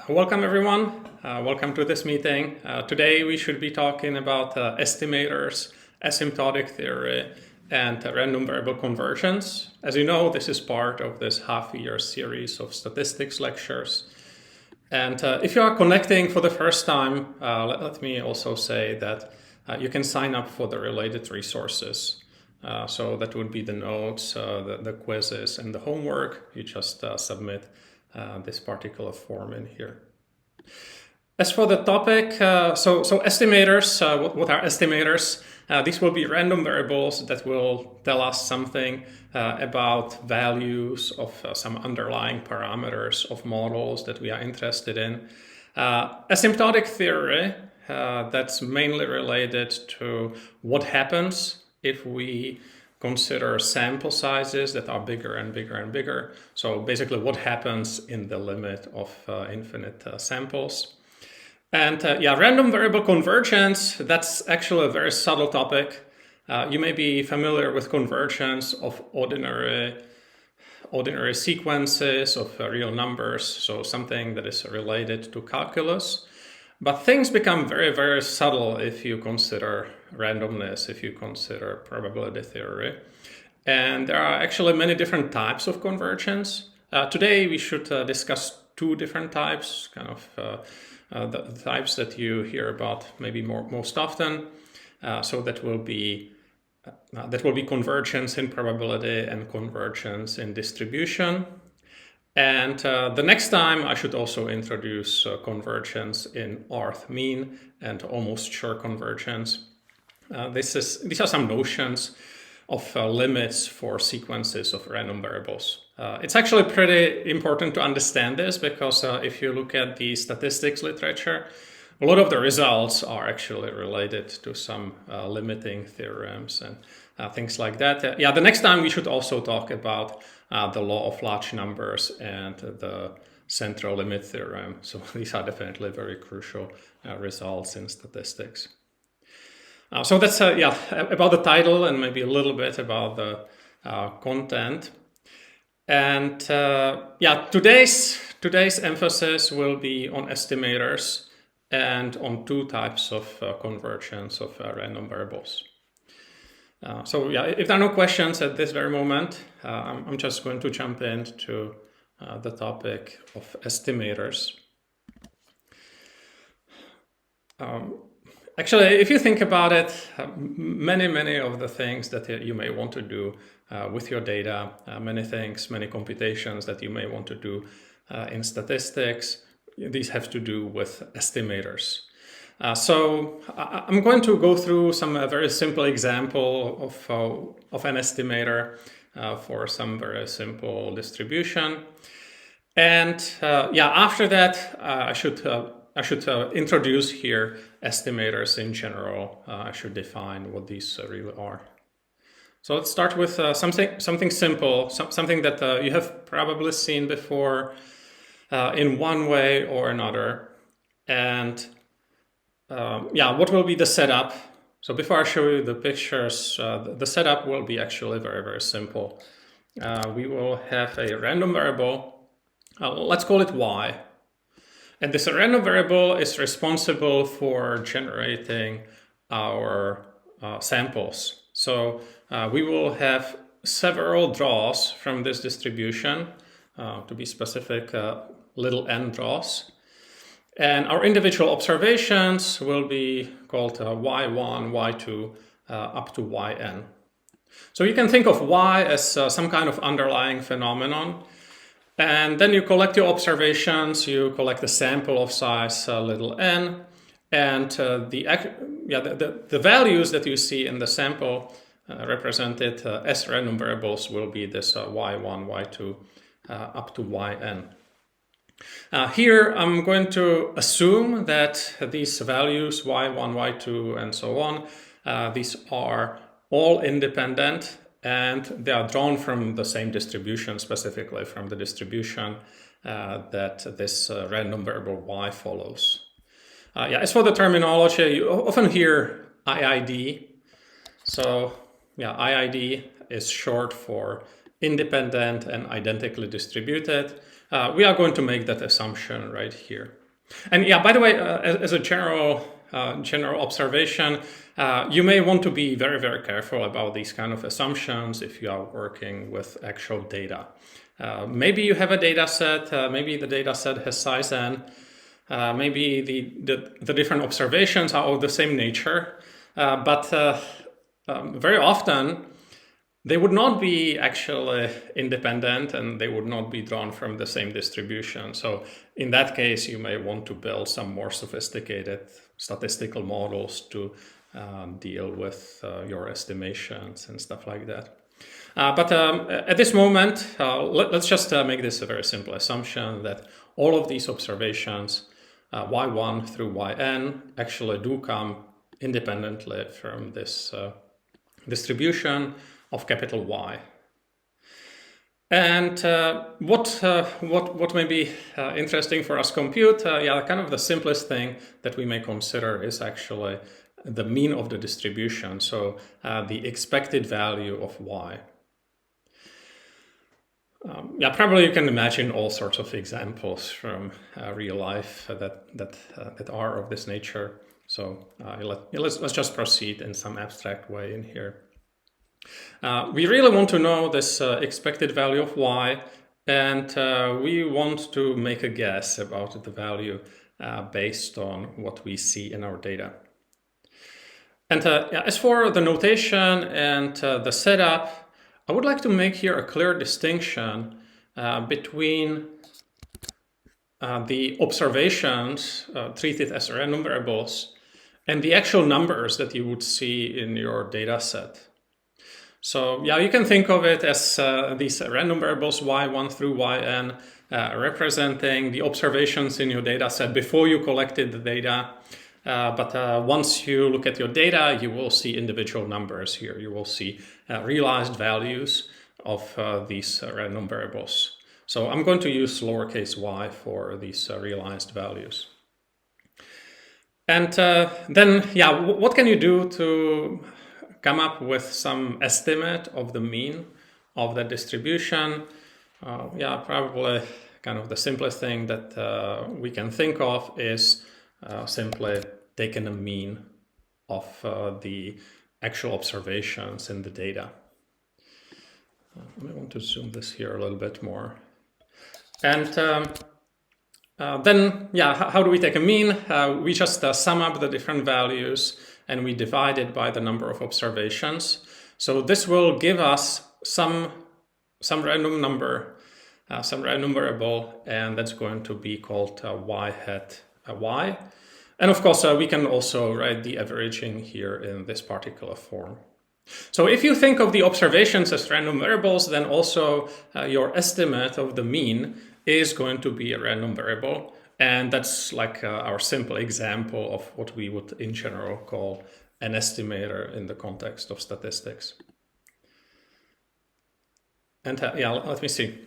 Welcome everyone. Welcome to this meeting. Today we should be talking about estimators, asymptotic theory, and random variable convergence. As you know, this is part of this half-year series of statistics lectures. And if you are connecting for the first time, let me also say that you can sign up for the related resources. So that would be the notes, the quizzes, and the homework. You just submit this particular form in here. As for the topic, so estimators, what are estimators? These will be random variables that will tell us something about values of some underlying parameters of models that we are interested in. Asymptotic theory, that's mainly related to what happens if we consider sample sizes that are bigger and bigger and bigger. So basically what happens in the limit of infinite samples. And random variable convergence, that's actually a very subtle topic. You may be familiar with convergence of ordinary sequences of real numbers, so something that is related to calculus. But things become very, very subtle if you consider randomness, if you consider probability theory. And there are actually many different types of convergence. Today we should discuss two different types, kind of the types that you hear about maybe most often. So that will be convergence in probability and convergence in distribution. And the next time I should also introduce convergence in Rth mean and almost sure convergence. These are some notions of limits for sequences of random variables. It's actually pretty important to understand this because if you look at the statistics literature, a lot of the results are actually related to some limiting theorems and things like that. The next time we should also talk about the law of large numbers and the central limit theorem. So these are definitely very crucial results in statistics. So that's about the title and maybe a little bit about the content. And today's emphasis will be on estimators and on two types of convergence of random variables. If there are no questions at this very moment, I'm just going to jump into the topic of estimators. Actually, if you think about it, many of the things that you may want to do with your data, many computations that you may want to do in statistics, these have to do with estimators. So I'm going to go through some very simple example of an estimator for some very simple distribution. And after that, I should introduce here estimators in general. I should define what these really are. So let's start with something simple, something that you have probably seen before in one way or another. And what will be the setup? So before I show you the pictures, the setup will be actually very, very simple. We will have a random variable. Let's call it y. And this random variable is responsible for generating our samples. So we will have several draws from this distribution, to be specific, little n draws. And our individual observations will be called y1, y2, up to yn. So you can think of y as some kind of underlying phenomenon. And then you collect your observations, you collect a sample of size little n, and the values that you see in the sample represented as random variables will be this y1, y2, up to yn. Here I'm going to assume that these values y1, y2, and so on, these are all independent and they are drawn from the same distribution, specifically from the distribution that this random variable y follows. As for the terminology, you often hear IID. So IID is short for independent and identically distributed. we are going to make that assumption right here. And yeah, by the way, as a general observation, you may want to be very, very careful about these kind of assumptions if you are working with actual data. Maybe you have a data set, maybe the data set has size n, maybe the different observations are of the same nature, but very often they would not be actually independent and they would not be drawn from the same distribution. So in that case, you may want to build some more sophisticated statistical models to deal with your estimations and stuff like that. But at this moment, let's just make this a very simple assumption that all of these observations, y1 through yn, actually do come independently from this distribution of capital Y. And what may be interesting for us compute, yeah, kind of the simplest thing that we may consider is actually the mean of the distribution, so the expected value of Y. Yeah, probably you can imagine all sorts of examples from real life that are of this nature. So let's just proceed in some abstract way in here. We really want to know this expected value of Y, and we want to make a guess about the value based on what we see in our data. And as for the notation and the setup, I would like to make here a clear distinction between the observations treated as random variables and the actual numbers that you would see in your data set. So yeah, you can think of it as these random variables y1 through yn representing the observations in your data set before you collected the data. But once you look at your data, you will see individual numbers here. You will see realized values of these random variables. So I'm going to use lowercase y for these realized values. And then, yeah, what can you do to come up with some estimate of the mean of the distribution? Yeah, probably kind of the simplest thing that we can think of is simply taking a mean of the actual observations in the data. I want to zoom this here a little bit more. And then, yeah, how do we take a mean? We just sum up the different values and we divide it by the number of observations. So this will give us some random number, some random variable, and that's going to be called y hat y. And of course, we can also write the averaging here in this particular form. So if you think of the observations as random variables, then also your estimate of the mean is going to be a random variable. And that's like our simple example of what we would in general call an estimator in the context of statistics. And yeah, let me see.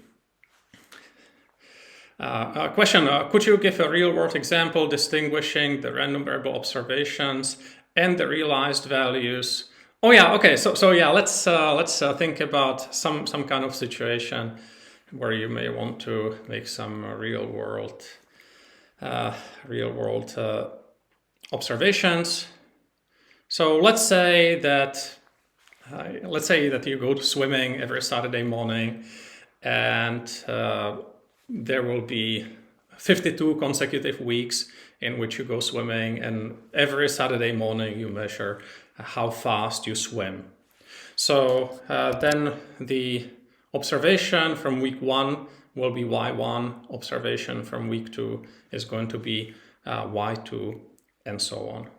A question, could you give a real-world example distinguishing the random variable observations and the realized values? Oh yeah, okay, so yeah, let's think about some kind of situation where you may want to make some real-world observations. So let's say that you go to swimming every Saturday morning, and there will be 52 consecutive weeks in which you go swimming, and every Saturday morning you measure how fast you swim. So then the observation from week 1 will be y1, observation from week 2 is going to be y2, and so on.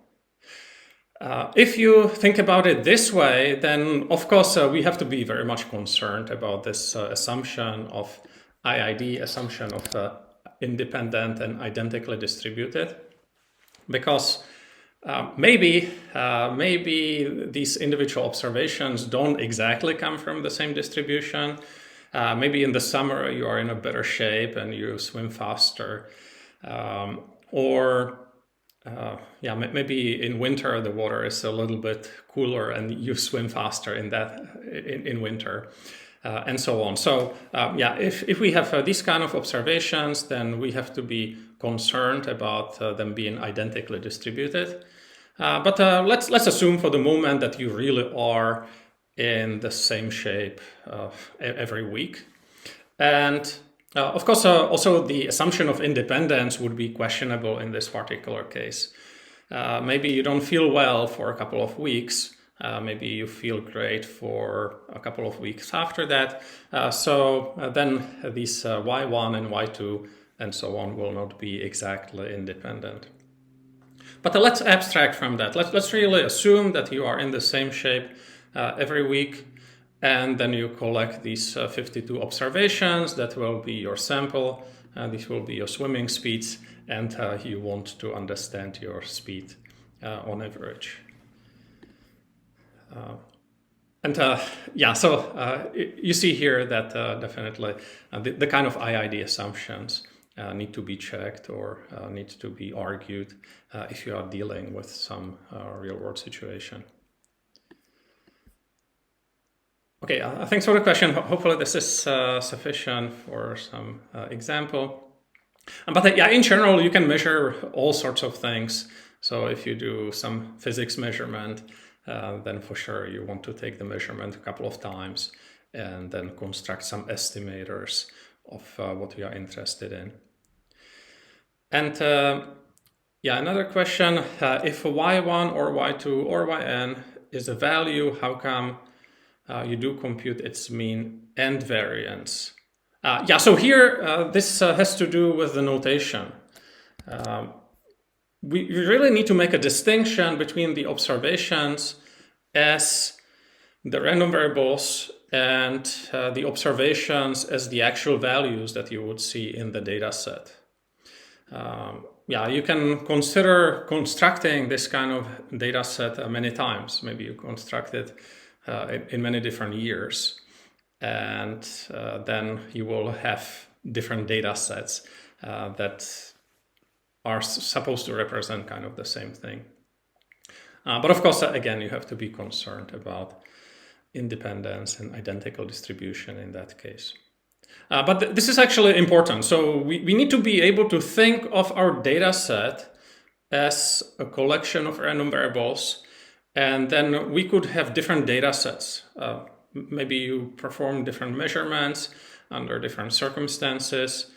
If you think about it this way, then of course we have to be very much concerned about this assumption of IID, assumption of independent and identically distributed, because maybe these individual observations don't exactly come from the same distribution. Maybe in the summer you are in a better shape and you swim faster, or maybe in winter the water is a little bit cooler and you swim faster in winter. and so on. So yeah, if we have these kind of observations, then we have to be concerned about them being identically distributed. But let's assume for the moment that you really are in the same shape every week. And of course, also the assumption of independence would be questionable in this particular case. Maybe you don't feel well for a couple of weeks. Maybe you feel great for a couple of weeks after that. So then these y1 and y2 and so on will not be exactly independent. But let's abstract from that. Let's really assume that you are in the same shape every week, and then you collect these 52 observations. That will be your sample. These will be your swimming speeds, and you want to understand your speed on average. So you see here that definitely the kind of IID assumptions need to be checked or need to be argued if you are dealing with some real-world situation. Okay, thanks for the question. Hopefully this is sufficient for some example. But yeah, in general, you can measure all sorts of things. So if you do some physics measurement, then for sure you want to take the measurement a couple of times and then construct some estimators of what you are interested in. And yeah, another question, if y1 or y2 or yn is a value, how come you do compute its mean and variance? Yeah, so here this has to do with the notation. We really need to make a distinction between the observations as the random variables and the observations as the actual values that you would see in the data set. Yeah, you can consider constructing this kind of data set many times. Maybe you construct it in many different years. And then you will have different data sets that are supposed to represent kind of the same thing. But of course, again, you have to be concerned about independence and identical distribution in that case. But this is actually important. So we need to be able to think of our data set as a collection of random variables, and then we could have different data sets. Maybe you perform different measurements under different circumstances.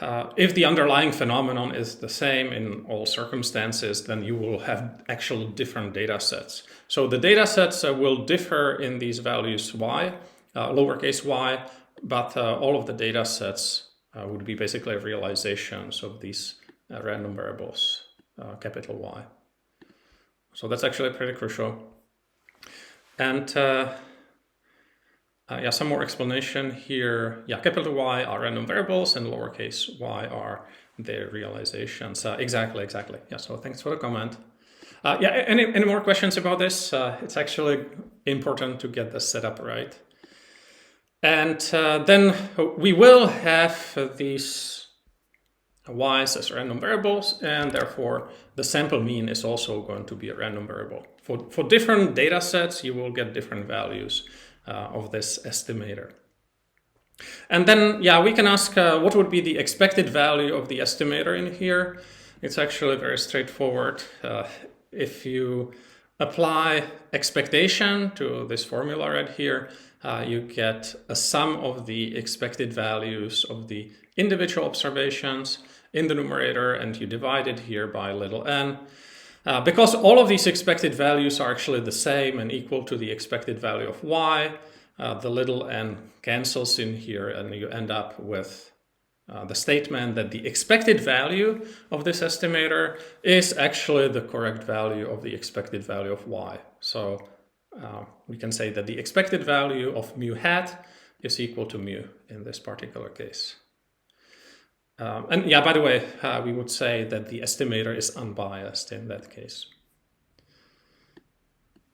If the underlying phenomenon is the same in all circumstances, then you will have actual different data sets. So the data sets will differ in these values y, lowercase y, but all of the data sets would be basically realizations of these random variables, capital Y. So that's actually pretty crucial. And yeah, some more explanation here. Yeah, capital Y are random variables and lowercase y are their realizations. Exactly. Yeah, so thanks for the comment. Yeah, any more questions about this? It's actually important to get this set up right. And then we will have these y's as random variables, and therefore the sample mean is also going to be a random variable. For different data sets, you will get different values of this estimator. And then, yeah, we can ask what would be the expected value of the estimator in here. It's actually very straightforward. If you apply expectation to this formula right here, you get a sum of the expected values of the individual observations in the numerator, and you divide it here by little n. Because all of these expected values are actually the same and equal to the expected value of y, the little n cancels in here, and you end up with the statement that the expected value of this estimator is actually the correct value of the expected value of y. So we can say that the expected value of mu hat is equal to mu in this particular case. And yeah, by the way, we would say that the estimator is unbiased in that case.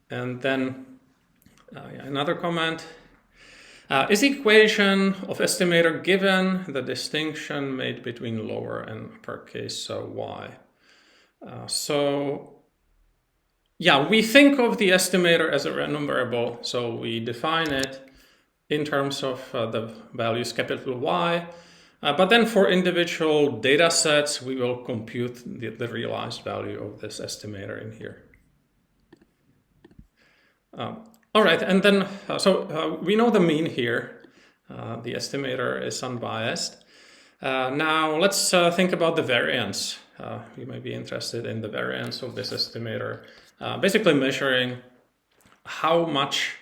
And then another comment. Is the equation of estimator given the distinction made between lower and uppercase y? So yeah, we think of the estimator as a random variable, so we define it in terms of the values capital Y. But then for individual data sets, we will compute the realized value of this estimator in here. All right, and then, we know the mean here. The estimator is unbiased. Now let's think about the variance. You may be interested in the variance of this estimator, basically measuring how much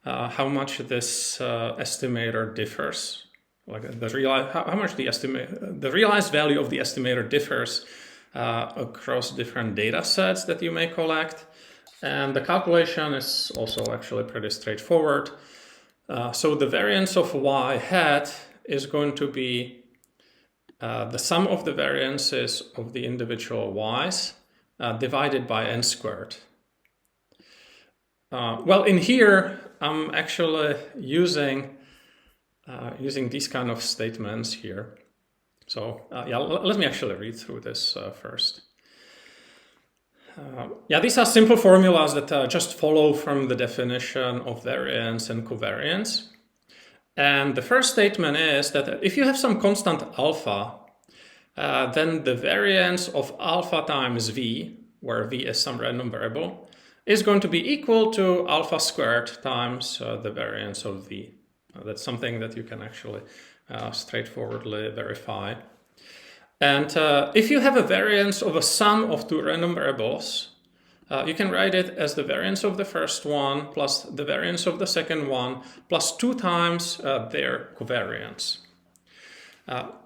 this estimator differs, like how much the realized value of the estimator differs across different data sets that you may collect. And the calculation is also actually pretty straightforward. So the variance of y hat is going to be the sum of the variances of the individual y's divided by n squared. Well, in here, I'm actually using these kind of statements here. So let me actually read through this first. These are simple formulas that just follow from the definition of variance and covariance. And the first statement is that if you have some constant alpha, then the variance of alpha times v, where v is some random variable, is going to be equal to alpha squared times the variance of v. That's something that you can actually straightforwardly verify. And if you have a variance of a sum of two random variables, you can write it as the variance of the first one plus the variance of the second one plus 2 times their covariance.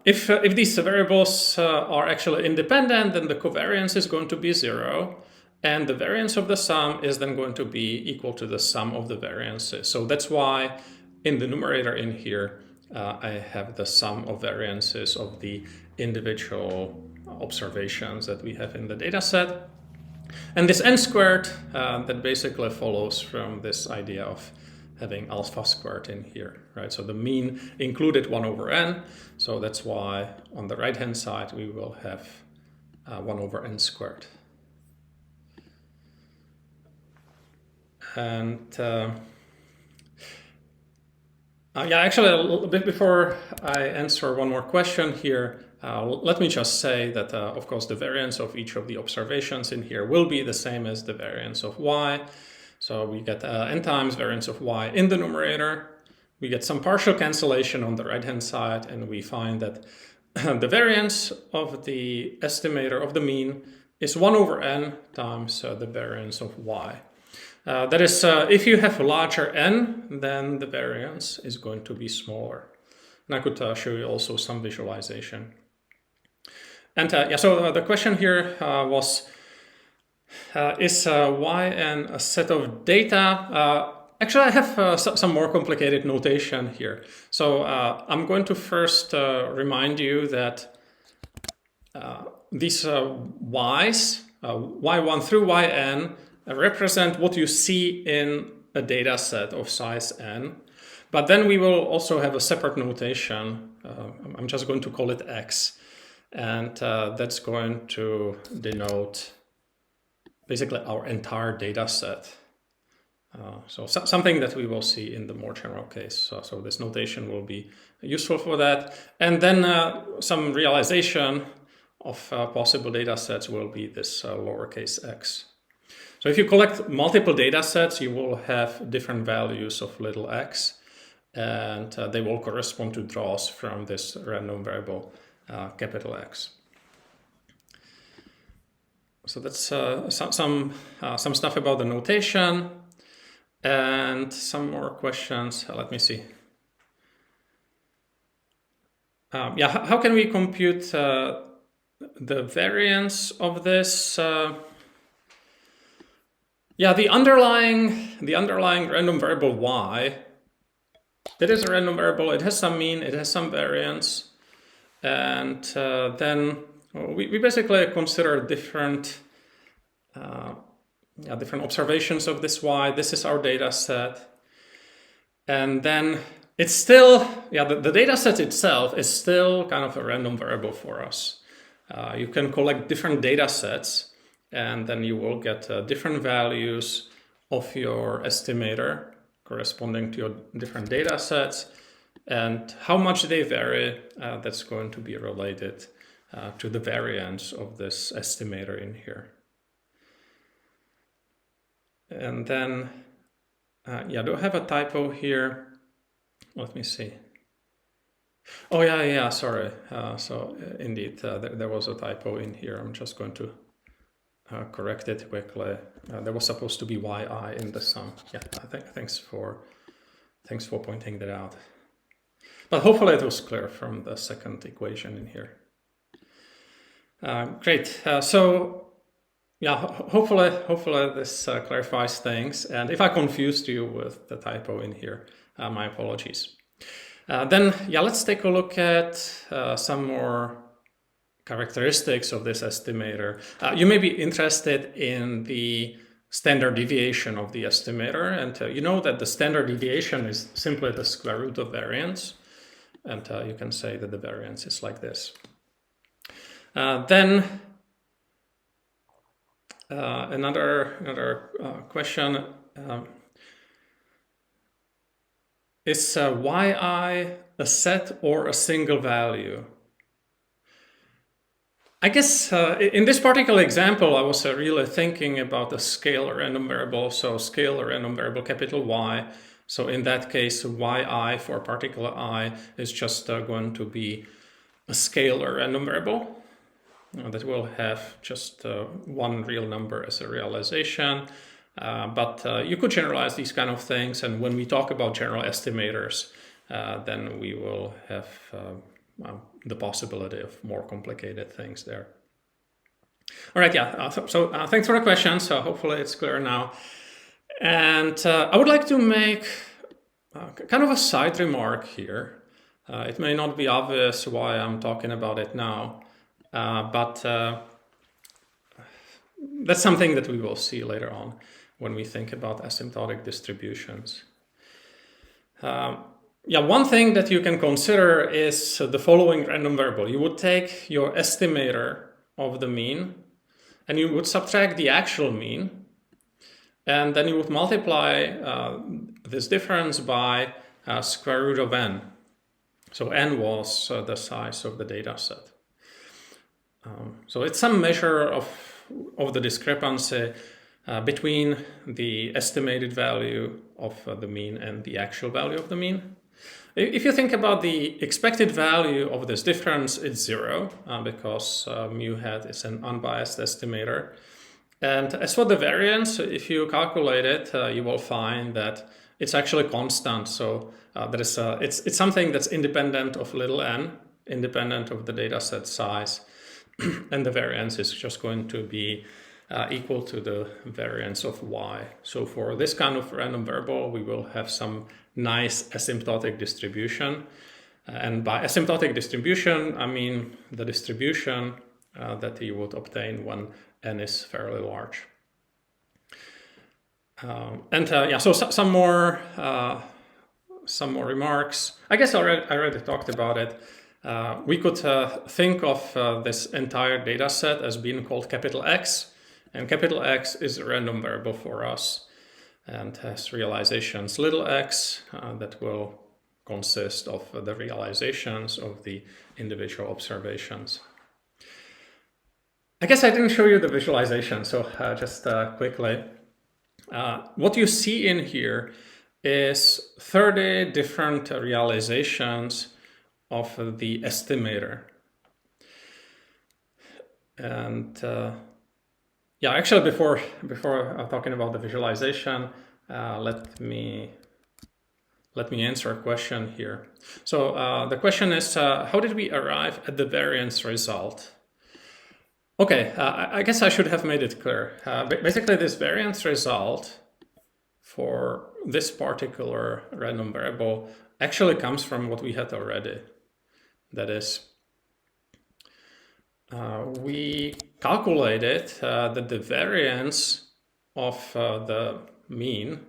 If these variables are actually independent, then the covariance is going to be 0, and the variance of the sum is then going to be equal to the sum of the variances. So that's why in the numerator in here, I have the sum of variances of the individual observations that we have in the data set. And this n squared, that basically follows from this idea of having alpha squared in here, right? So the mean included 1 over n, so that's why on the right-hand side we will have 1 over n squared. And actually, a little bit before I answer one more question here, let me just say that, of course, the variance of each of the observations in here will be the same as the variance of y. So we get n times variance of y in the numerator. We get some partial cancellation on the right-hand side, and we find that the variance of the estimator of the mean is 1 over n times the variance of y. That is, if you have a larger n, then the variance is going to be smaller. And I could show you also some visualization. And so the question here was, is yn a set of data? Actually, I have some more complicated notation here. So I'm going to first remind you that these y's, y1 through yn, represent what you see in a data set of size n. But then we will also have a separate notation. I'm just going to call it x. And that's going to denote basically our entire data set. So something that we will see in the more general case. So this notation will be useful for that. And then some realization of possible data sets will be this lowercase x. So if you collect multiple data sets, you will have different values of little x, and they will correspond to draws from this random variable capital X. So that's some stuff about the notation, and some more questions. Let me see. How can we compute the variance of this? The underlying random variable y, that is a random variable. It has some mean, it has some variance, and then we basically consider different observations of this y. This is our data set, and then it's still the data set itself is still kind of a random variable for us. You can collect different data sets, and then you will get different values of your estimator corresponding to your different data sets, and how much they vary, that's going to be related to the variance of this estimator in here. And then, do I have a typo here? Let me see. Oh, yeah, sorry. Indeed, there was a typo in here. I'm just going to correct it quickly. There was supposed to be yi in the sum. Yeah, thanks for pointing that out. But hopefully it was clear from the second equation in here. Great. Hopefully this clarifies things. And if I confused you with the typo in here, my apologies. Let's take a look at some more characteristics of this estimator. You may be interested in the standard deviation of the estimator, and you know that the standard deviation is simply the square root of variance, and you can say that the variance is like this. Another question is yi a set or a single value? I guess in this particular example, I was really thinking about a scalar random variable, so scalar random variable capital Y. So in that case, yi for a particular I is just going to be a scalar random variable that will have just one real number as a realization. But you could generalize these kind of things, and when we talk about general estimators, then we will have the possibility of more complicated things there. All right, thanks for the question. So hopefully it's clear now. And I would like to make kind of a side remark here. It may not be obvious why I'm talking about it now, but that's something that we will see later on when we think about asymptotic distributions. One thing that you can consider is the following random variable. You would take your estimator of the mean, and you would subtract the actual mean, and then you would multiply this difference by square root of n. So n was the size of the data set. So it's some measure of the discrepancy between the estimated value of the mean and the actual value of the mean. If you think about the expected value of this difference, it's 0 because mu hat is an unbiased estimator. And as for the variance, if you calculate it, you will find that it's actually constant. So it's something that's independent of little n, independent of the data set size. And the variance is just going to be equal to the variance of y. So for this kind of random variable, we will have some nice asymptotic distribution. And by asymptotic distribution, I mean the distribution that you would obtain when n is fairly large. So some more remarks. I guess I already talked about it. We could think of this entire data set as being called capital X, and capital X is a random variable for us and has realizations little x that will consist of the realizations of the individual observations. I guess I didn't show you the visualization, so just quickly. What you see in here is 30 different realizations of the estimator. And actually before talking about the visualization, let me answer a question here. So the question is, how did we arrive at the variance result? Okay, I guess I should have made it clear. Basically, this variance result for this particular random variable actually comes from what we had already. That is, we calculated that the variance of the mean,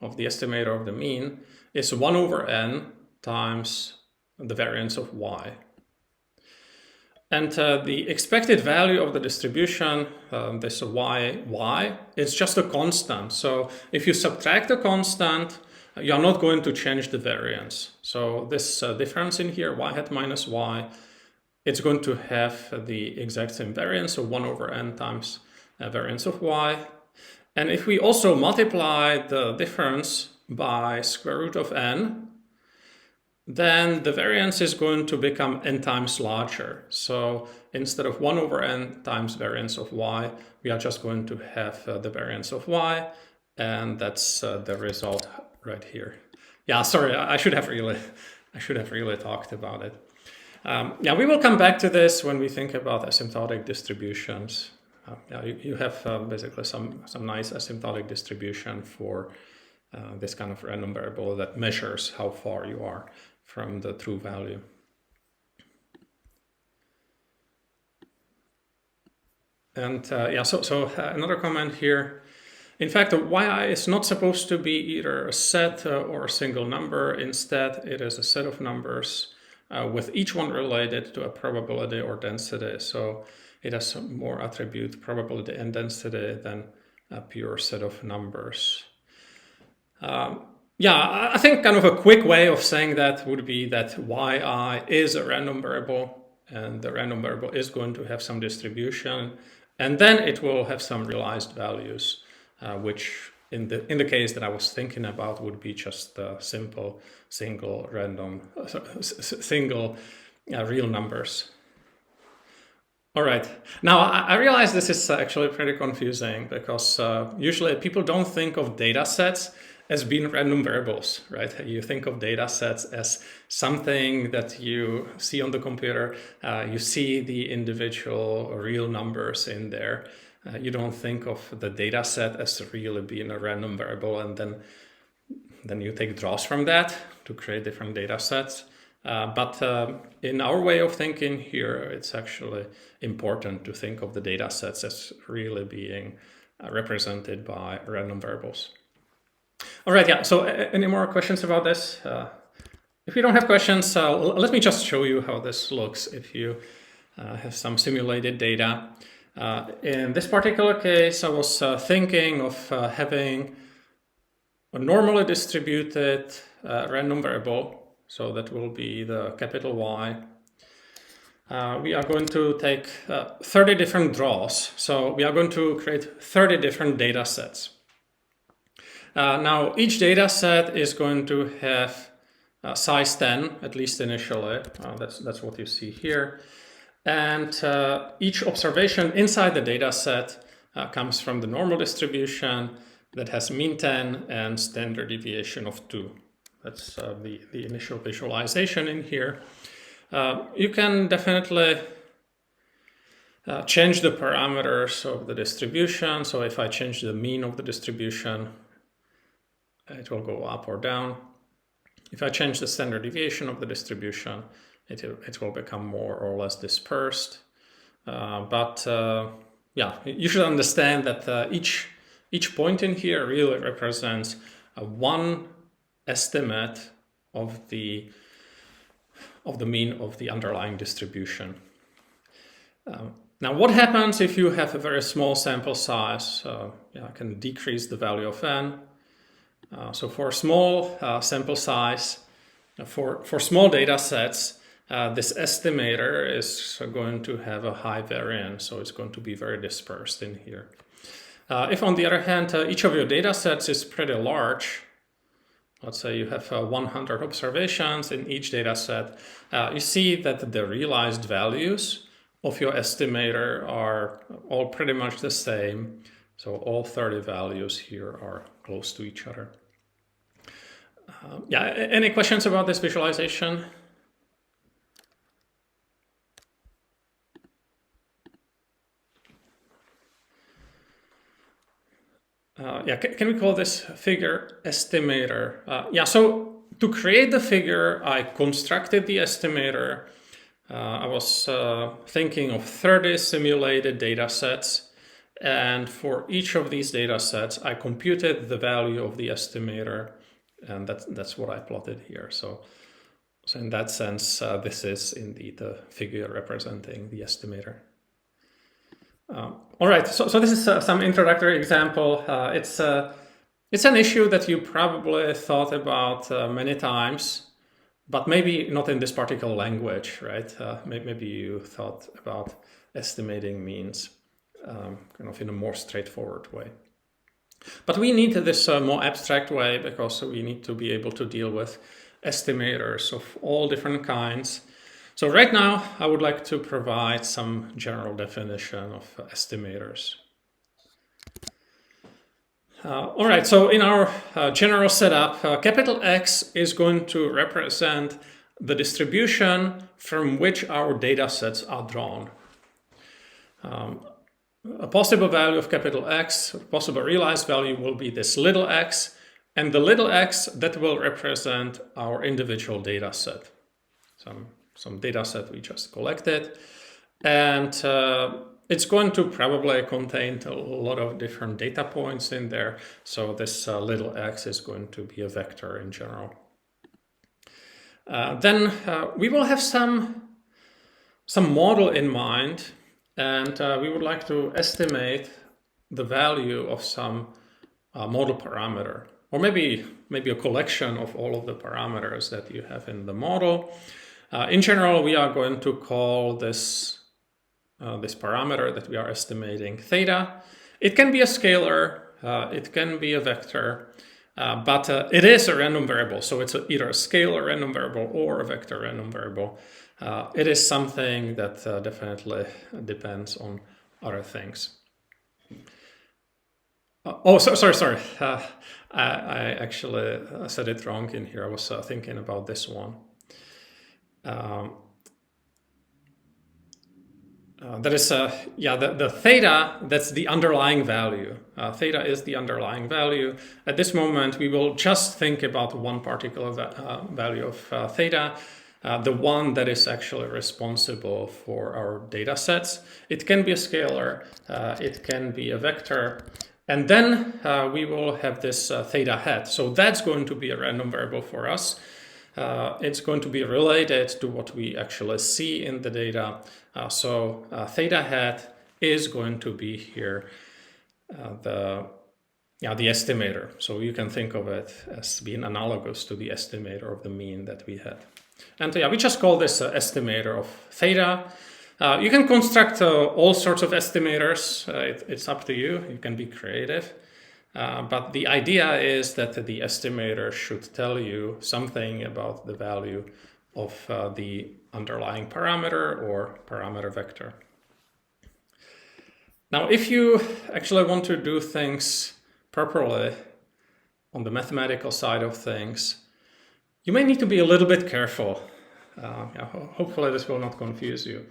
of the estimator of the mean, is 1 over n times the variance of y. And the expected value of the distribution, this y, is just a constant. So if you subtract a constant, you are not going to change the variance. So this difference in here, y hat minus y, it's going to have the exact same variance, so 1 over n times variance of y. And if we also multiply the difference by square root of n, then the variance is going to become n times larger. So instead of 1 over n times variance of y, we are just going to have the variance of y, and that's the result right here. Yeah, sorry, I should have really talked about it. Yeah, we will come back to this when we think about asymptotic distributions. Yeah, you have basically some nice asymptotic distribution for this kind of random variable that measures how far you are from the true value. And yeah, so another comment here. In fact, the yi is not supposed to be either a set or a single number. Instead, it is a set of numbers with each one related to a probability or density. So it has some more attribute, probability and density, than a pure set of numbers. Yeah, I think kind of a quick way of saying that would be that yi is a random variable, and the random variable is going to have some distribution, and then it will have some realized values, which in the case that I was thinking about would be just simple single real numbers. All right. Now, I realize this is actually pretty confusing because usually people don't think of data sets as being random variables, right? You think of data sets as something that you see on the computer. You see the individual real numbers in there. You don't think of the data set as really being a random variable, and then you take draws from that to create different data sets. But in our way of thinking here, it's actually important to think of the data sets as really being represented by random variables. All right, yeah, so any more questions about this? If you don't have questions, let me just show you how this looks if you have some simulated data. In this particular case, I was thinking of having a normally distributed random variable. So that will be the capital Y. We are going to take 30 different draws. So we are going to create 30 different data sets. Now, each data set is going to have size 10, at least initially. That's what you see here. And each observation inside the data set comes from the normal distribution that has mean 10 and standard deviation of 2. That's the initial visualization in here. You can definitely change the parameters of the distribution. So if I change the mean of the distribution, it will go up or down. If I change the standard deviation of the distribution, it will become more or less dispersed. Yeah, you should understand that each point in here really represents one estimate of the mean of the underlying distribution. Now, what happens if you have a very small sample size? I can decrease the value of n. So for a small sample size, for small data sets, this estimator is going to have a high variance, so it's going to be very dispersed in here. If, on the other hand, each of your data sets is pretty large, let's say you have 100 observations in each data set, you see that the realized values of your estimator are all pretty much the same. So all 30 values here are close to each other. Yeah, any questions about this visualization? Yeah, can we call this figure estimator? Yeah, so to create the figure, I constructed the estimator. I was thinking of 30 simulated data sets. And for each of these data sets, I computed the value of the estimator. And that's what I plotted here. So in that sense, this is indeed the figure representing the estimator. All right, so this is some introductory example. It's It's an issue that you probably thought about many times, but maybe not in this particular language, right? Maybe you thought about estimating means kind of in a more straightforward way. But we need this more abstract way because we need to be able to deal with estimators of all different kinds. So right now, I would like to provide some general definition of estimators. All right, so in our general setup, capital X is going to represent the distribution from which our data sets are drawn. A possible value of capital X, a possible realized value will be this little x, and the little x that will represent our individual data set. Some data set we just collected. And it's going to probably contain a lot of different data points in there. So this little x is going to be a vector in general. Then we will have some model in mind, and we would like to estimate the value of some model parameter, or maybe a collection of all of the parameters that you have in the model. In general, we are going to call this parameter that we are estimating theta. It can be a scalar, it can be a vector, but it is a random variable. So it's either a scalar random variable or a vector random variable. It is something that definitely depends on other things. Sorry. I actually said it wrong in here. I was thinking about this one. That is, the theta, that's the underlying value. Theta is the underlying value. At this moment, we will just think about one particular value of theta, the one that is actually responsible for our data sets. It can be a scalar, it can be a vector, and then we will have this theta hat. So that's going to be a random variable for us. It's going to be related to what we actually see in the data. So theta hat is going to be here the estimator. So you can think of it as being analogous to the estimator of the mean that we had. And we just call this estimator of theta. You can construct all sorts of estimators. It's up to you. You can be creative. But the idea is that the estimator should tell you something about the value of the underlying parameter or parameter vector. Now, if you actually want to do things properly on the mathematical side of things, you may need to be a little bit careful. Hopefully this will not confuse you.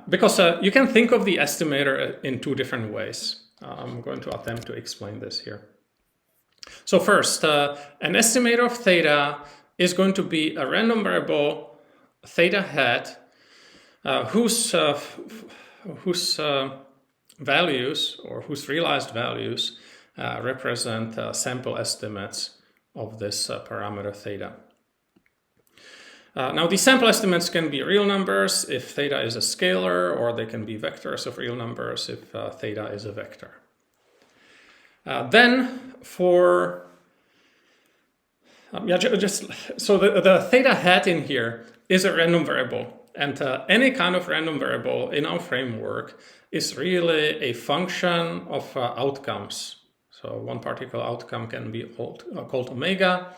Because you can think of the estimator in two different ways. I'm going to attempt to explain this here. So first, an estimator of theta is going to be a random variable theta hat whose values or whose realized values represent sample estimates of this parameter theta. Now, these sample estimates can be real numbers if theta is a scalar, or they can be vectors of real numbers if theta is a vector. Then for, the theta hat in here is a random variable. And any kind of random variable in our framework is really a function of outcomes. So one particular outcome can be called omega.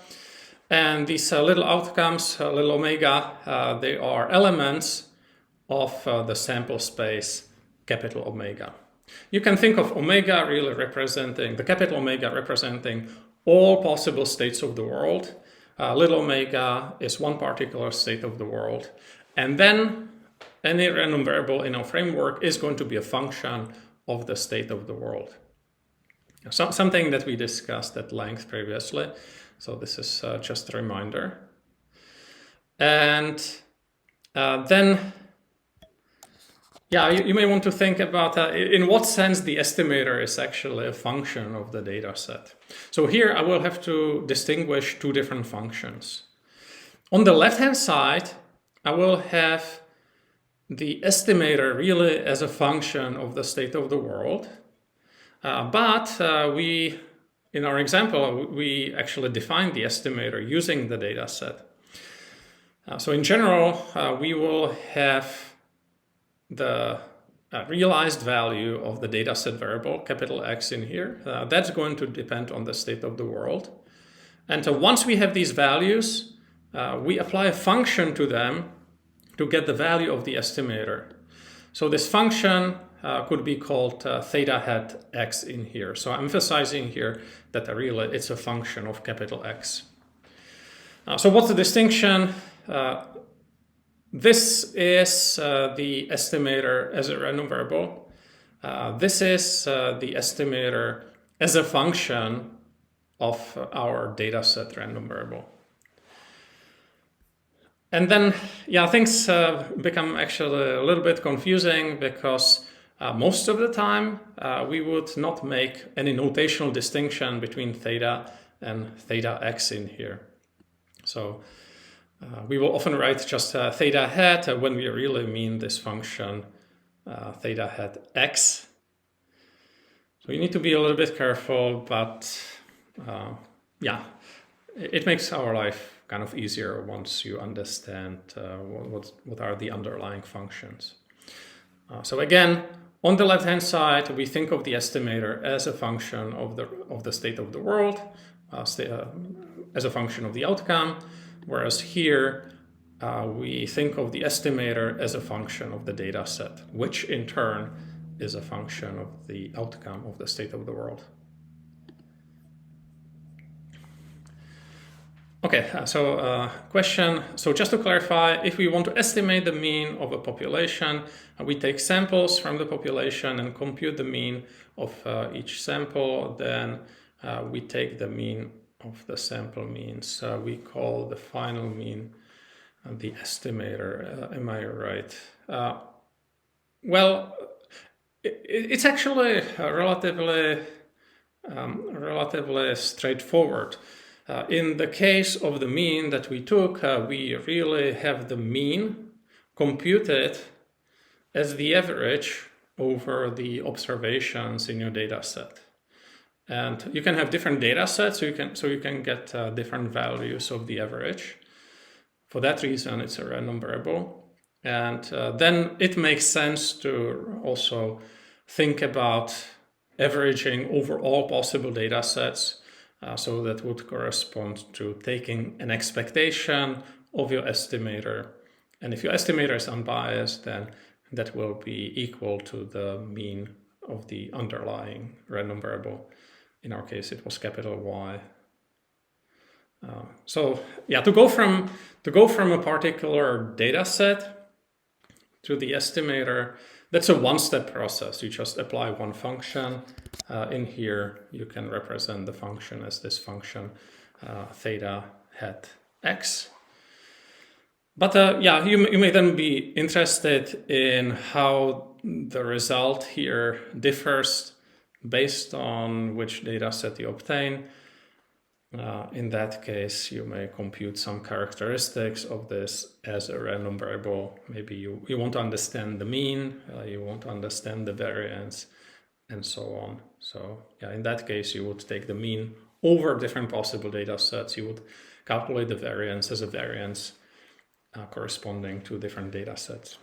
And these little outcomes, little omega, they are elements of the sample space capital omega. You can think of omega really representing, the capital omega representing all possible states of the world. Little omega is one particular state of the world. And then any random variable in our framework is going to be a function of the state of the world. Something that we discussed at length previously. So this is just a reminder. And then, you may want to think about in what sense the estimator is actually a function of the data set. So here I will have to distinguish two different functions. On the left-hand side, I will have the estimator really as a function of the state of the world. But we in our example, we actually defined the estimator using the data set. So in general, we will have the realized value of the dataset variable, capital X in here. That's going to depend on the state of the world. And once we have these values, we apply a function to them to get the value of the estimator. So this function could be called theta hat X in here. So I'm emphasizing here that really it's a function of capital X. So what's the distinction? This is the estimator as a random variable. This is the estimator as a function of our dataset random variable. And then, yeah, things become actually a little bit confusing because most of the time we would not make any notational distinction between theta and theta x in here. So we will often write just theta hat when we really mean this function theta hat x. So you need to be a little bit careful, but yeah, it makes our life kind of easier once you understand what are the underlying functions. So again, on the left-hand side, we think of the estimator as a function of the state of the world, as a function of the outcome, whereas here we think of the estimator as a function of the data set, which in turn is a function of the outcome of the state of the world. Okay, so question. So just to clarify, if we want to estimate the mean of a population, we take samples from the population and compute the mean of each sample. Then we take the mean of the sample means. We call the final mean the estimator. Am I right? Well, it's actually relatively straightforward. In the case of the mean that we took, we really have the mean computed as the average over the observations in your data set. And you can have different data sets, so you can get different values of the average. For that reason, it's a random variable. And then it makes sense to also think about averaging over all possible data sets. So that would correspond to taking an expectation of your estimator. And if your estimator is unbiased, then that will be equal to the mean of the underlying random variable. In our case, it was capital Y. So yeah, to go from a particular data set to the estimator, that's a one-step process. You just apply one function. In here, you can represent the function as this function, theta hat x. But yeah, you may then be interested in how the result here differs based on which data set you obtain. In that case, you may compute some characteristics of this as a random variable. Maybe you want to understand the mean, you want to understand the variance, and so on. So yeah, in that case, you would take the mean over different possible data sets. You would calculate the variance as a variance corresponding to different data sets.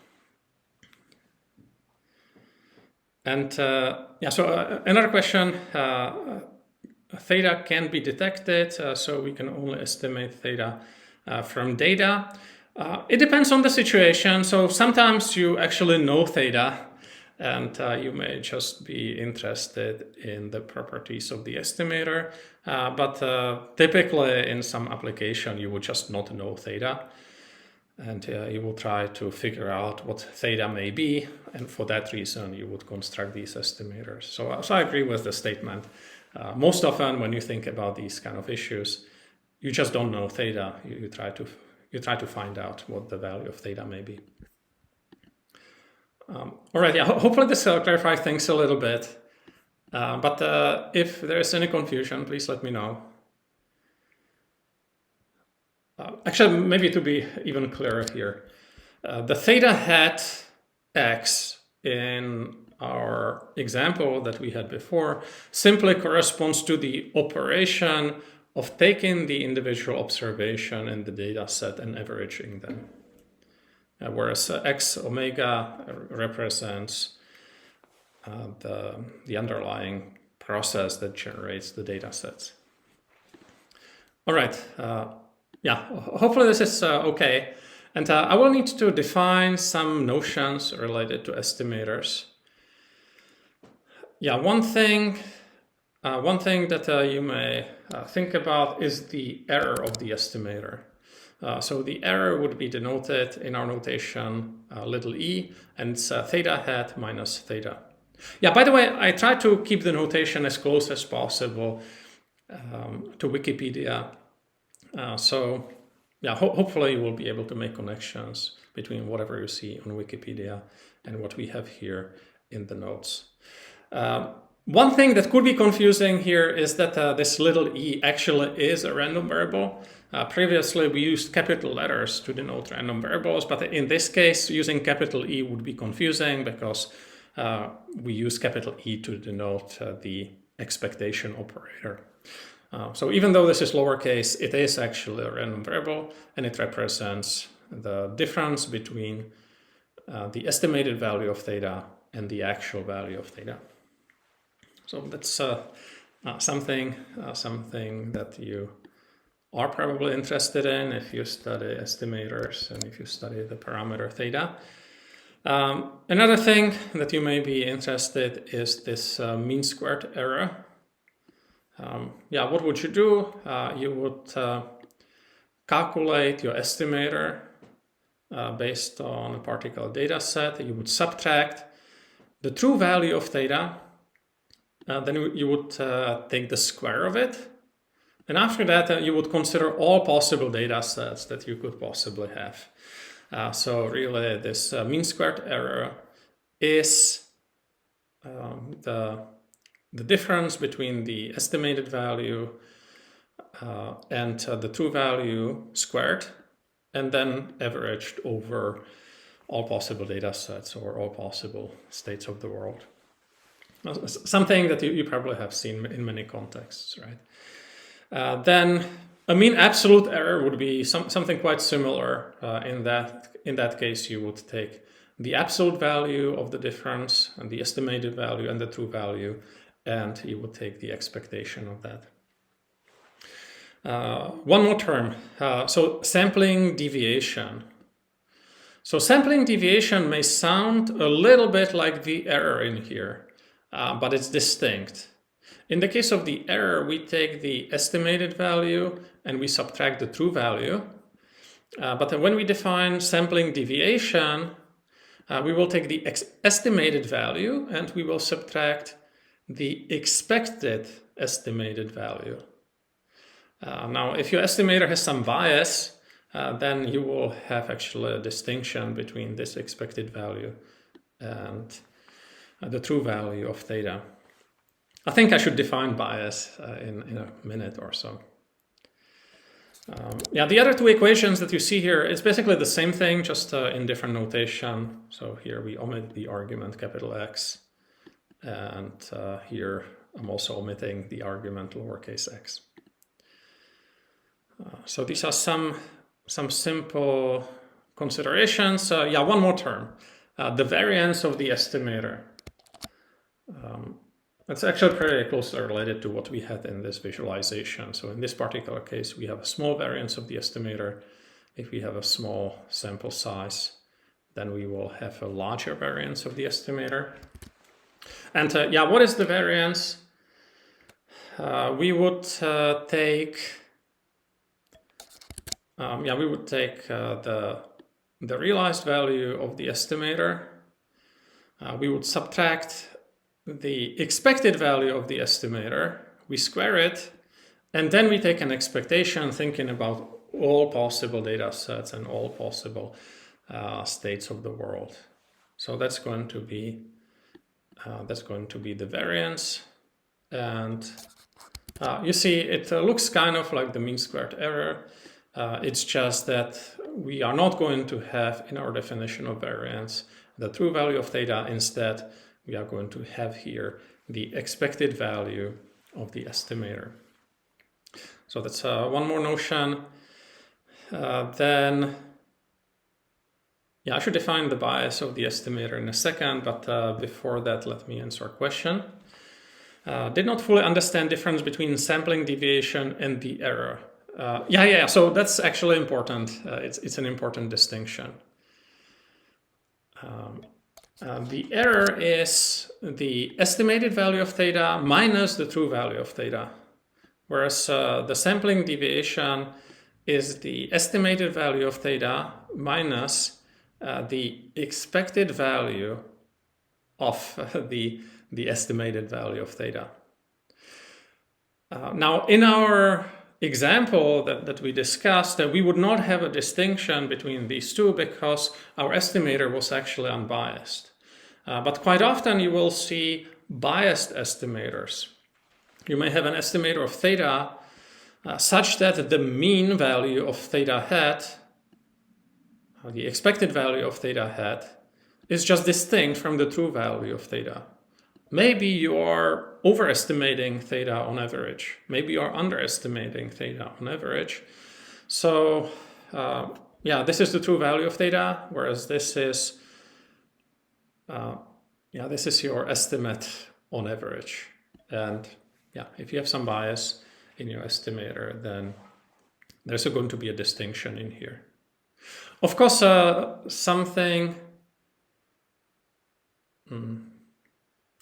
And yeah, so another question. Theta can be detected, so we can only estimate theta from data. It depends on the situation. So sometimes you actually know theta, and you may just be interested in the properties of the estimator. But typically in some application, you would just not know theta. And you will try to figure out what theta may be. And for that reason, you would construct these estimators. So I agree with the statement. Most often, when you think about these kind of issues, you just don't know theta. You try to find out what the value of theta may be. All right, yeah. Hopefully this clarifies things a little bit. But if there is any confusion, please let me know. Actually, maybe to be even clearer here, the theta hat x in our our example that we had before, simply corresponds to the operation of taking the individual observation in the data set and averaging them. Whereas x omega represents the underlying process that generates the data sets. All right, yeah, hopefully this is okay. And I will need to define some notions related to estimators. Yeah, one thing that you may think about is the error of the estimator. So the error would be denoted in our notation little e, and it's theta hat minus theta. Yeah, by the way, I try to keep the notation as close as possible to Wikipedia. So yeah, hopefully you will be able to make connections between whatever you see on Wikipedia and what we have here in the notes. One thing that could be confusing here is that this little e actually is a random variable. Previously, we used capital letters to denote random variables, but in this case, using capital E would be confusing because we use capital E to denote the expectation operator. So even though this is lowercase, it is actually a random variable, and it represents the difference between the estimated value of theta and the actual value of theta. So that's something that you are probably interested in if you study estimators and if you study the parameter theta. Another thing that you may be interested is this mean squared error. Yeah, what would you do? You would calculate your estimator based on a particular data set. You would subtract the true value of theta. Then you would take the square of it. And after that, you would consider all possible data sets that you could possibly have. So really, this mean squared error is the difference between the estimated value and the true value squared, and then averaged over all possible data sets or all possible states of the world. Something that you probably have seen in many contexts, right? Then a mean absolute error would be something quite similar. In that case, you would take the absolute value of the difference and the estimated value and the true value, and you would take the expectation of that. One more term, so sampling deviation. So sampling deviation may sound a little bit like the error in here, but it's distinct. In the case of the error, we take the estimated value and we subtract the true value. But when we define sampling deviation, we will take the estimated value and we will subtract the expected estimated value. Now, if your estimator has some bias, then you will have actually a distinction between this expected value and the true value of theta. I think I should define bias in a minute or so. Yeah, the other two equations that you see here, it's basically the same thing, just in different notation. So here we omit the argument capital X, and here I'm also omitting the argument lowercase x. So these are some simple considerations. Yeah, one more term, the variance of the estimator. It's actually pretty closely related to what we had in this visualization. So in this particular case, we have a small variance of the estimator. If we have a small sample size, then we will have a larger variance of the estimator. And yeah, what is the variance? We would take the realized value of the estimator. We would subtract the expected value of the estimator, we square it, and then we take an expectation thinking about all possible data sets and all possible states of the world. So that's going to be the variance. And you see, it looks kind of like the mean squared error. It's just that we are not going to have in our definition of variance the true value of theta. Instead, we are going to have here the expected value of the estimator. So that's one more notion. Then, yeah, I should define the bias of the estimator in a second, but before that, let me answer a question. Did not fully understand difference between sampling deviation and the error. So that's actually important. It's an important distinction. The error is the estimated value of theta minus the true value of theta, whereas the sampling deviation is the estimated value of theta minus the expected value of the estimated value of theta. Now, in our example that we discussed, we would not have a distinction between these two because our estimator was actually unbiased. But quite often you will see biased estimators. You may have an estimator of theta such that the mean value of theta hat, the expected value of theta hat, is just distinct from the true value of theta. Maybe you are overestimating theta on average. Maybe you are underestimating theta on average. So this is the true value of theta, whereas this is your estimate on average. And if you have some bias in your estimator, then there's going to be a distinction in here. Of course,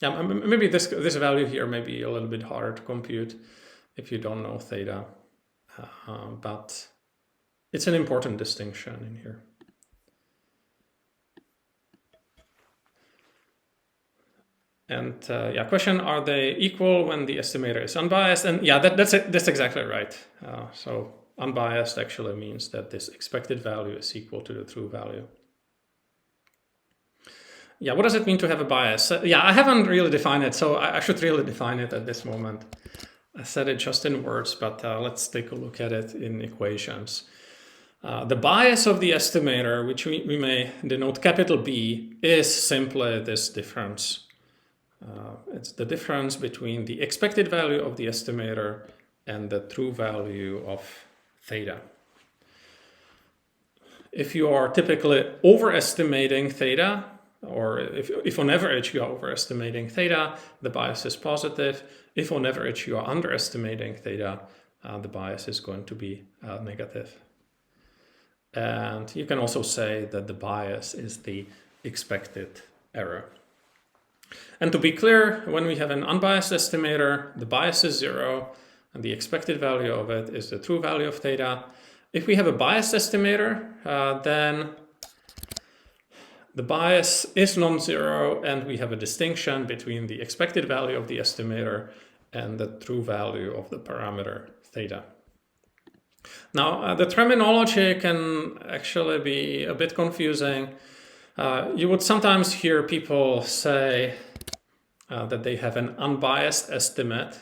maybe this value here may be a little bit harder to compute if you don't know theta, but it's an important distinction in here. And question: are they equal when the estimator is unbiased? And that's exactly right. So unbiased actually means that this expected value is equal to the true value. What does it mean to have a bias? I haven't really defined it, so I should really define it at this moment. I said it just in words, but let's take a look at it in equations. The bias of the estimator, which we may denote capital B, is simply this difference. It's the difference between the expected value of the estimator and the true value of theta. If you are typically overestimating theta, or if on average you are overestimating theta, the bias is positive. If on average you are underestimating theta, the bias is going to be negative. And you can also say that the bias is the expected error. And to be clear, when we have an unbiased estimator, the bias is 0, and the expected value of it is the true value of theta. If we have a biased estimator, then the bias is non-zero, and we have a distinction between the expected value of the estimator and the true value of the parameter theta. Now, the terminology can actually be a bit confusing. You would sometimes hear people say that they have an unbiased estimate.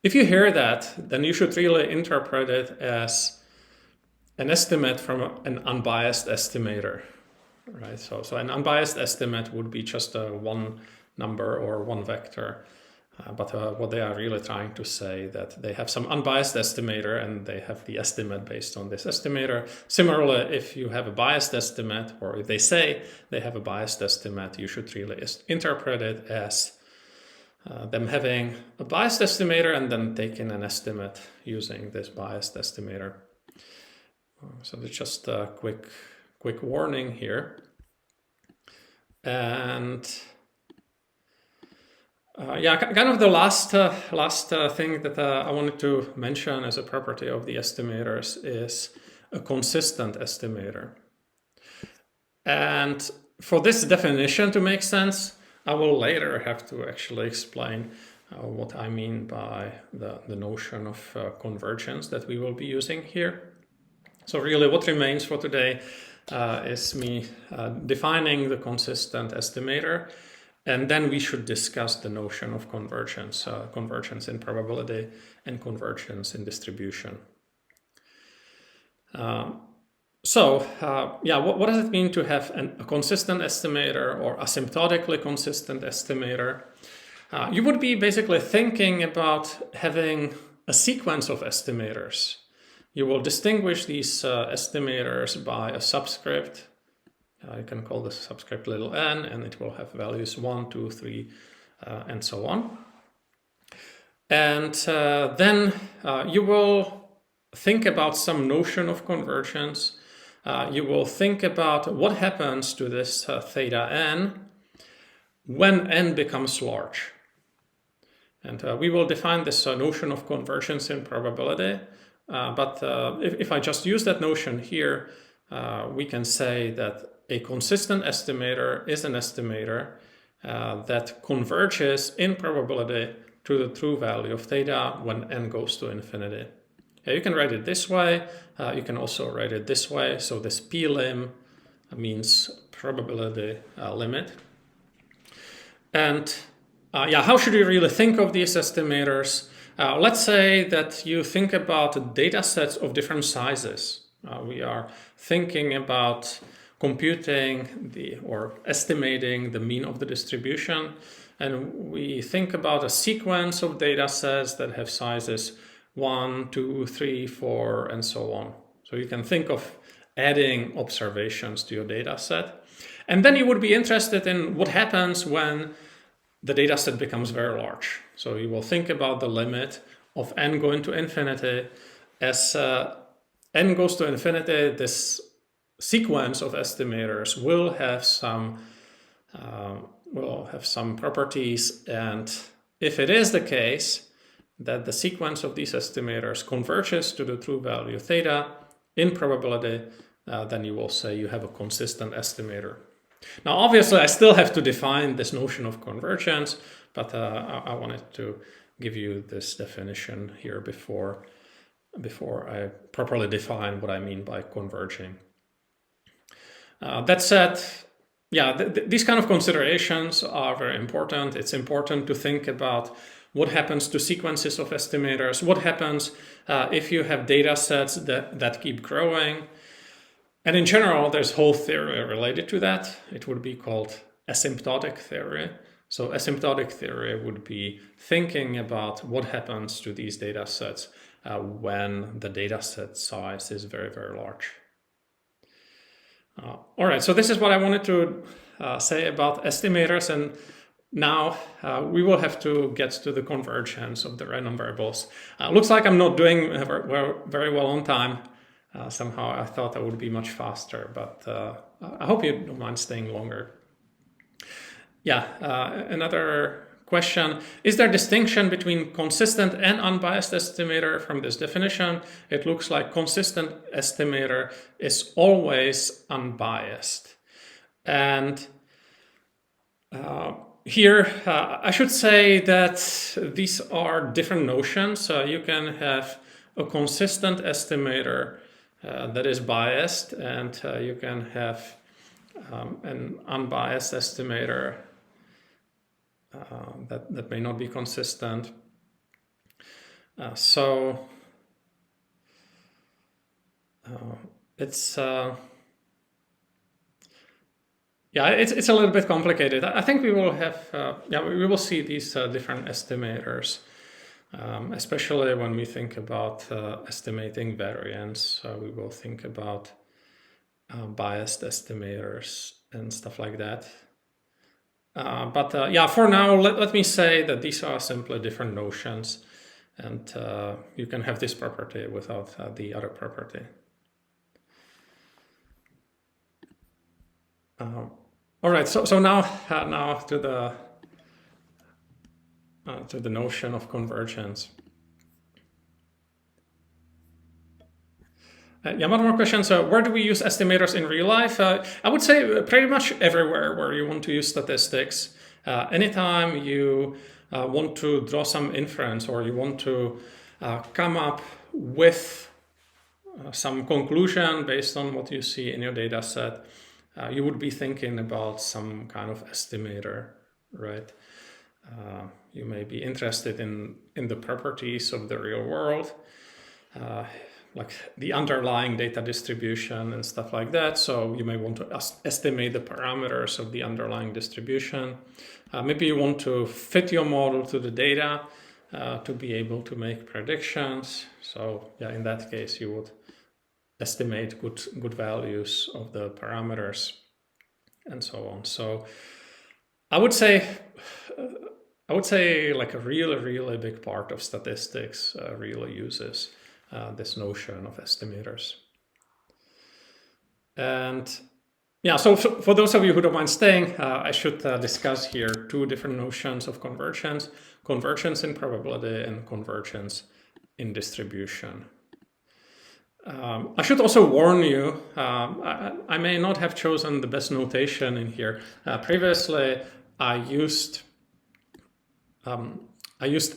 If you hear that, then you should really interpret it as an estimate from an unbiased estimator. Right, so an unbiased estimate would be just one number or one vector, but what they are really trying to say that they have some unbiased estimator and they have the estimate based on this estimator. Similarly, if you have a biased estimate, or if they say they have a biased estimate, you should really interpret it as them having a biased estimator and then taking an estimate using this biased estimator. So it's just a quick warning here. And kind of the last thing that I wanted to mention as a property of the estimators is a consistent estimator. And for this definition to make sense, I will later have to actually explain what I mean by the notion of convergence that we will be using here. So really what remains for today is me defining the consistent estimator, and then we should discuss the notion of convergence, convergence in probability and convergence in distribution. So, yeah, what does it mean to have a consistent estimator or asymptotically consistent estimator? You would be basically thinking about having a sequence of estimators. You will distinguish these estimators by a subscript. You can call this subscript little n, and it will have values 1, 2, 3, and so on. And then you will think about some notion of convergence. You will think about what happens to this theta n when n becomes large. And we will define this notion of convergence in probability. But if I just use that notion here, we can say that a consistent estimator is an estimator that converges in probability to the true value of theta when n goes to infinity. Yeah, you can write it this way. You can also write it this way. So this p-lim means probability limit. And yeah, how should you really think of these estimators? Let's say that you think about data sets of different sizes. We are thinking about computing or estimating the mean of the distribution. And we think about a sequence of data sets that have sizes 1, 2, 3, 4, and so on. So you can think of adding observations to your data set. And then you would be interested in what happens when the data set becomes very large. So you will think about the limit of n going to infinity. As n goes to infinity, this sequence of estimators will have some properties, and if it is the case that the sequence of these estimators converges to the true value theta in probability, then you will say you have a consistent estimator. Now, obviously, I still have to define this notion of convergence, but I wanted to give you this definition here before I properly define what I mean by converging. That said, yeah, these kind of considerations are very important. It's important to think about what happens to sequences of estimators, what happens if you have data sets that keep growing. And in general, there's whole theory related to that. It would be called asymptotic theory. So asymptotic theory would be thinking about what happens to these data sets when the data set size is very, very large. All right, so this is what I wanted to say about estimators. And now we will have to get to the convergence of the random variables. Looks like I'm not doing very well on time. Somehow I thought I would be much faster, but I hope you don't mind staying longer. Yeah, another question. Is there distinction between consistent and unbiased estimator from this definition? It looks like consistent estimator is always unbiased. And here, I should say that these are different notions. You can have a consistent estimator that is biased, and you can have an unbiased estimator that may not be consistent. So it's yeah, it's a little bit complicated. I think we will have we will see these different estimators. Especially when we think about estimating variance, we will think about biased estimators and stuff like that. But yeah, for now, let me say that these are simply different notions, and you can have this property without the other property. All right, so now to the notion of convergence. Yeah, one more question. So where do we use estimators in real life? I would say pretty much everywhere where you want to use statistics. Anytime you want to draw some inference or you want to come up with some conclusion based on what you see in your data set, you would be thinking about some kind of estimator, right? You may be interested in the properties of the real world. like the underlying data distribution and stuff like that. So you may want to estimate the parameters of the underlying distribution. Maybe you want to fit your model to the data to be able to make predictions. So yeah, in that case, you would estimate good values of the parameters and so on. So I would say like a really big part of statistics really uses this notion of estimators. And yeah, so for those of you who don't mind staying, I should discuss here two different notions of convergence: convergence in probability and convergence in distribution. I should also warn you, I may not have chosen the best notation in here. Previously, I used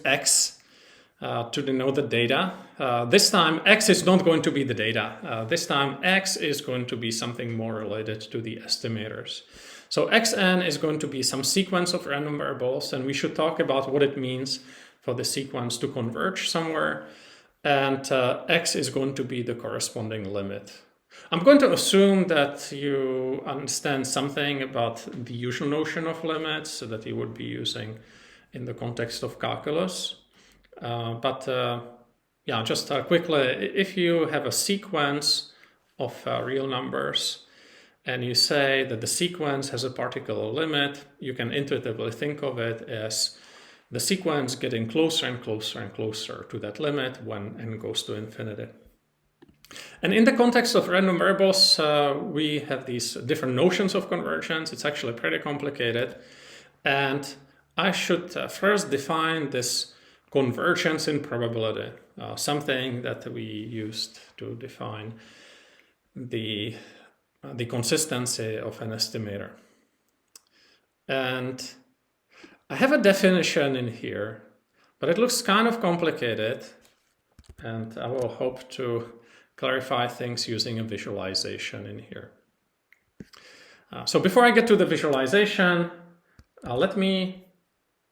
X to denote the data. This time, X is not going to be the data. This time, X is going to be something more related to the estimators. So Xn is going to be some sequence of random variables, and we should talk about what it means for the sequence to converge somewhere. And X is going to be the corresponding limit. I'm going to assume that you understand something about the usual notion of limits so that you would be using in the context of calculus. Yeah, just quickly, if you have a sequence of real numbers and you say that the sequence has a particular limit, you can intuitively think of it as the sequence getting closer and closer and closer to that limit when n goes to infinity. And in the context of random variables, we have these different notions of convergence. It's actually pretty complicated. And I should first define this convergence in probability, something that we used to define the consistency of an estimator. And I have a definition in here, but it looks kind of complicated, and I will hope to clarify things using a visualization in here. So before I get to the visualization, let me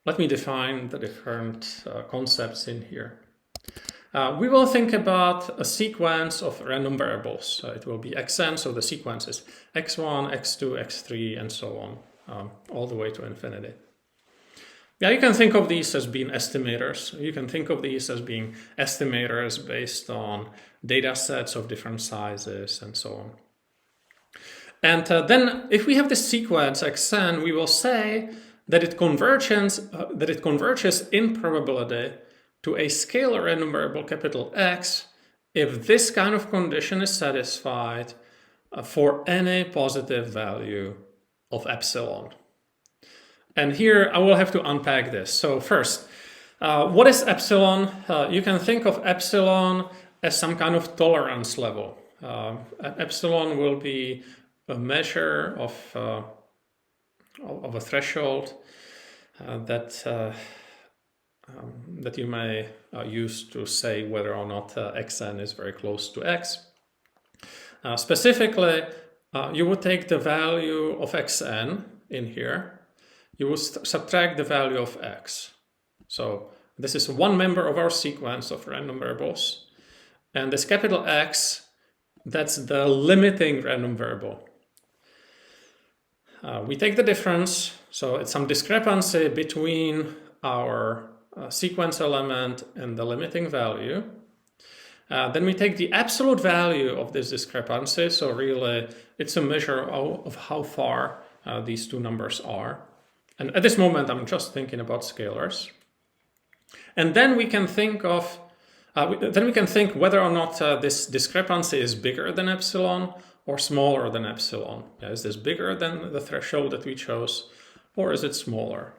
define the different concepts in here. We will think about a sequence of random variables. It will be xn, so the sequence is x1, x2, x3, and so on, all the way to infinity. Yeah, you can think of these as being estimators. You can think of these as being estimators based on data sets of different sizes and so on. And then if we have this sequence xn, we will say that it converges in probability to a scalar random variable capital X if this kind of condition is satisfied for any positive value of epsilon. And here I will have to unpack this. So first, what is epsilon? You can think of epsilon as some kind of tolerance level. Epsilon will be a measure of a threshold that you may use to say whether or not xn is very close to x. Specifically, you would take the value of xn in here. You will subtract the value of x. So this is one member of our sequence of random variables. And this capital X, that's the limiting random variable. We take the difference, so it's some discrepancy between our sequence element and the limiting value. Then we take the absolute value of this discrepancy, so really it's a measure of how far these two numbers are. And at this moment, I'm just thinking about scalars. And then we can think of, whether or not this discrepancy is bigger than epsilon or smaller than epsilon. Is this bigger than the threshold that we chose, or is it smaller?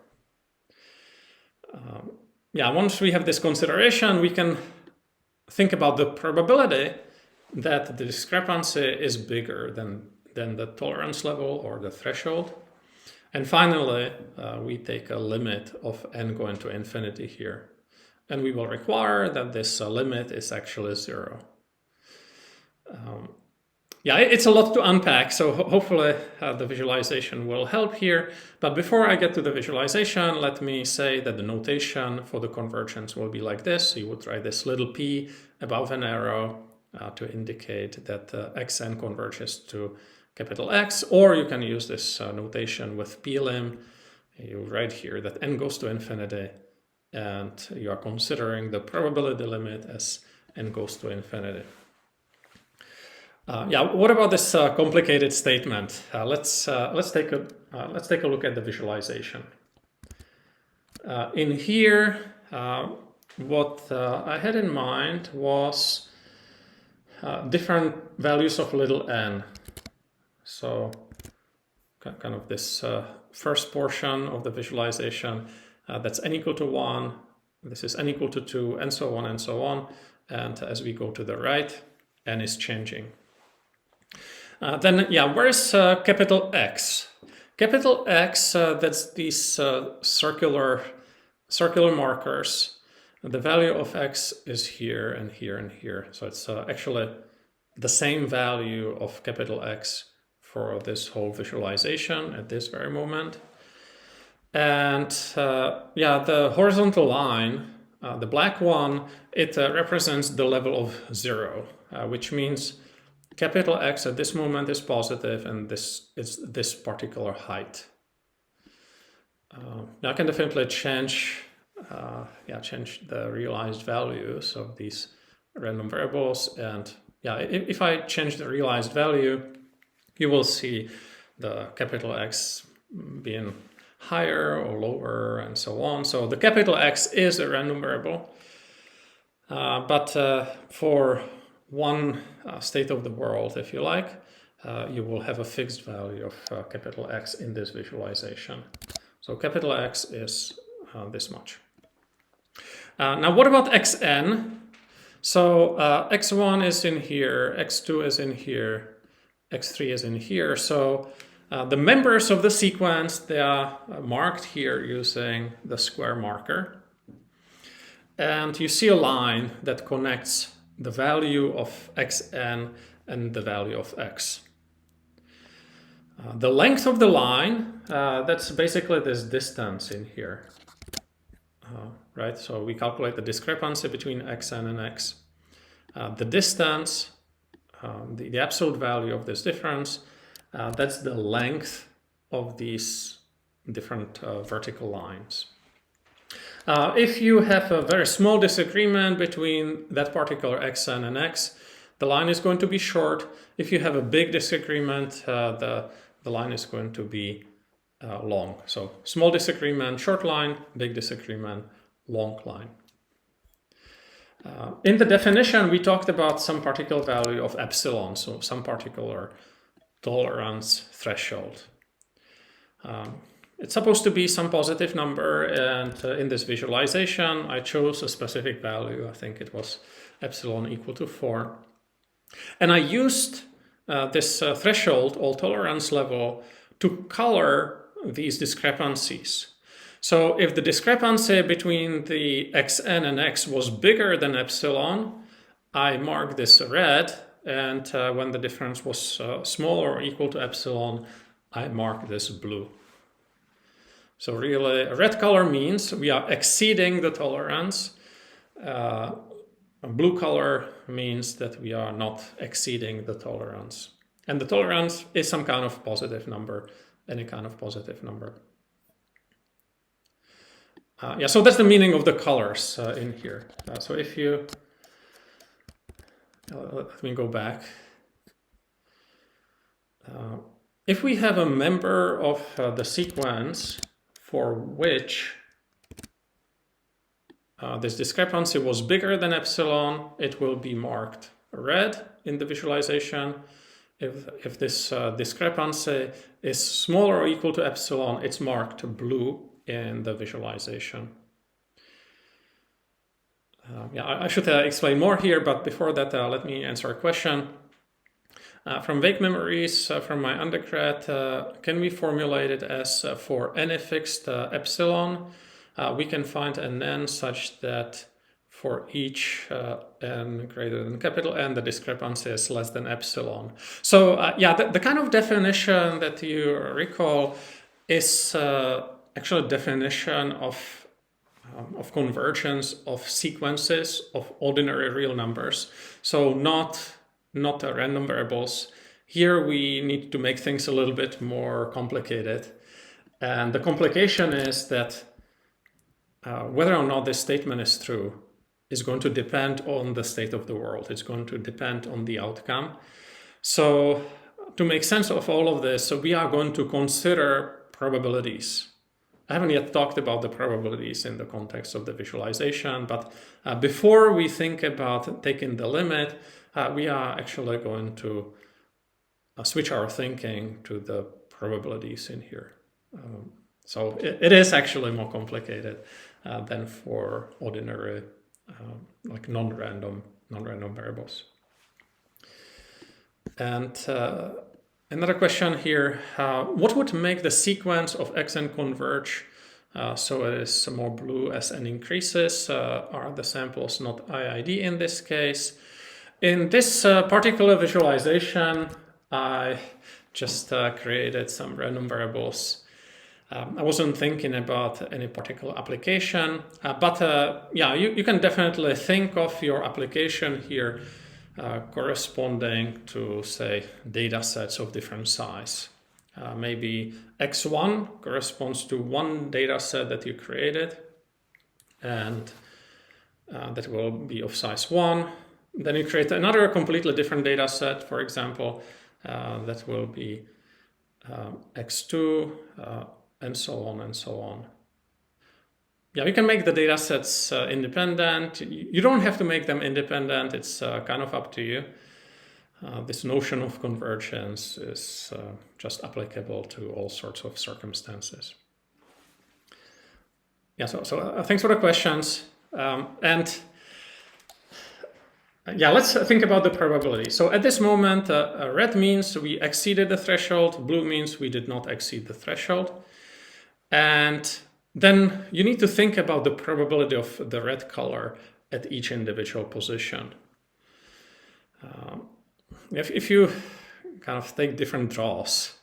Once we have this consideration, we can think about the probability that the discrepancy is bigger than the tolerance level or the threshold. And finally, we take a limit of n going to infinity here. And we will require that this limit is actually 0. It's a lot to unpack, so hopefully the visualization will help here. But before I get to the visualization, let me say that the notation for the convergence will be like this. So you would write this little p above an arrow, to indicate that xn converges to capital X, or you can use this notation with plim. You write here that n goes to infinity, and you are considering the probability limit as n goes to infinity. What about this complicated statement? Let's take a look at the visualization. In here, what I had in mind was different values of little n. So kind of this first portion of the visualization, that's n equal to 1, this is n equal to 2, and so on and so on. And as we go to the right, n is changing. Then where's capital X? Capital X, that's these circular markers. The value of X is here and here and here. So it's actually the same value of capital X for this whole visualization at this very moment. And the horizontal line, the black one, it represents the level of 0, which means capital X at this moment is positive, and this is this particular height. Now I can definitely change the realized values of these random variables, and if I change the realized value, you will see the capital X being higher or lower and so on. So the capital X is a random variable, but for one state of the world, if you like, you will have a fixed value of capital X in this visualization. So capital X is this much. Now what about xn? So x1 is in here, x2 is in here, x3 is in here. So the members of the sequence, they are marked here using the square marker. And you see a line that connects the value of xn and the value of x. The length of the line, that's basically this distance in here, right? So we calculate the discrepancy between xn and x. The distance, the absolute value of this difference, that's the length of these different vertical lines. If you have a very small disagreement between that particular xn and x, the line is going to be short. If you have a big disagreement, the line is going to be long. So small disagreement, short line, big disagreement, long line. In the definition, we talked about some particular value of epsilon, so some particular tolerance threshold. It's supposed to be some positive number, and in this visualization, I chose a specific value. I think it was epsilon equal to 4. And I used this threshold, or tolerance level, to color these discrepancies. So if the discrepancy between the xn and x was bigger than epsilon, I marked this red, and when the difference was smaller or equal to epsilon, I marked this blue. So really, a red color means we are exceeding the tolerance. A blue color means that we are not exceeding the tolerance. And the tolerance is some kind of positive number, any kind of positive number. So that's the meaning of the colors in here. So if you, let me go back. If we have a member of the sequence for which this discrepancy was bigger than epsilon, it will be marked red in the visualization. If this discrepancy is smaller or equal to epsilon, it's marked blue in the visualization. I should explain more here, but before that, let me answer a question. From vague memories from my undergrad, can we formulate it as for any fixed epsilon, we can find an n such that for each n greater than capital N, the discrepancy is less than epsilon. So the kind of definition that you recall is actually a definition of of convergence of sequences of ordinary real numbers. So not random variables. Here we need to make things a little bit more complicated. And the complication is that whether or not this statement is true is going to depend on the state of the world. It's going to depend on the outcome. So to make sense of all of this, so we are going to consider probabilities. I haven't yet talked about the probabilities in the context of the visualization, but before we think about taking the limit, we are actually going to switch our thinking to the probabilities in here. So it is actually more complicated than for ordinary, like non-random variables. And another question here, what would make the sequence of xn converge so it is more blue as n increases? Are the samples not IID in this case? In this particular visualization, I just created some random variables. I wasn't thinking about any particular application, but yeah, you can definitely think of your application here corresponding to, say, data sets of different size. Maybe x1 corresponds to one data set that you created, and that will be of size 1. Then you create another completely different data set, for example, that will be x2, and so on and so on. Yeah, you can make the data sets independent. You don't have to make them independent. It's kind of up to you. This notion of convergence is just applicable to all sorts of circumstances. Yeah, so thanks for the questions. And yeah, let's think about the probability. So at this moment, red means we exceeded the threshold. Blue means we did not exceed the threshold. And then you need to think about the probability of the red color at each individual position. If you kind of take different draws,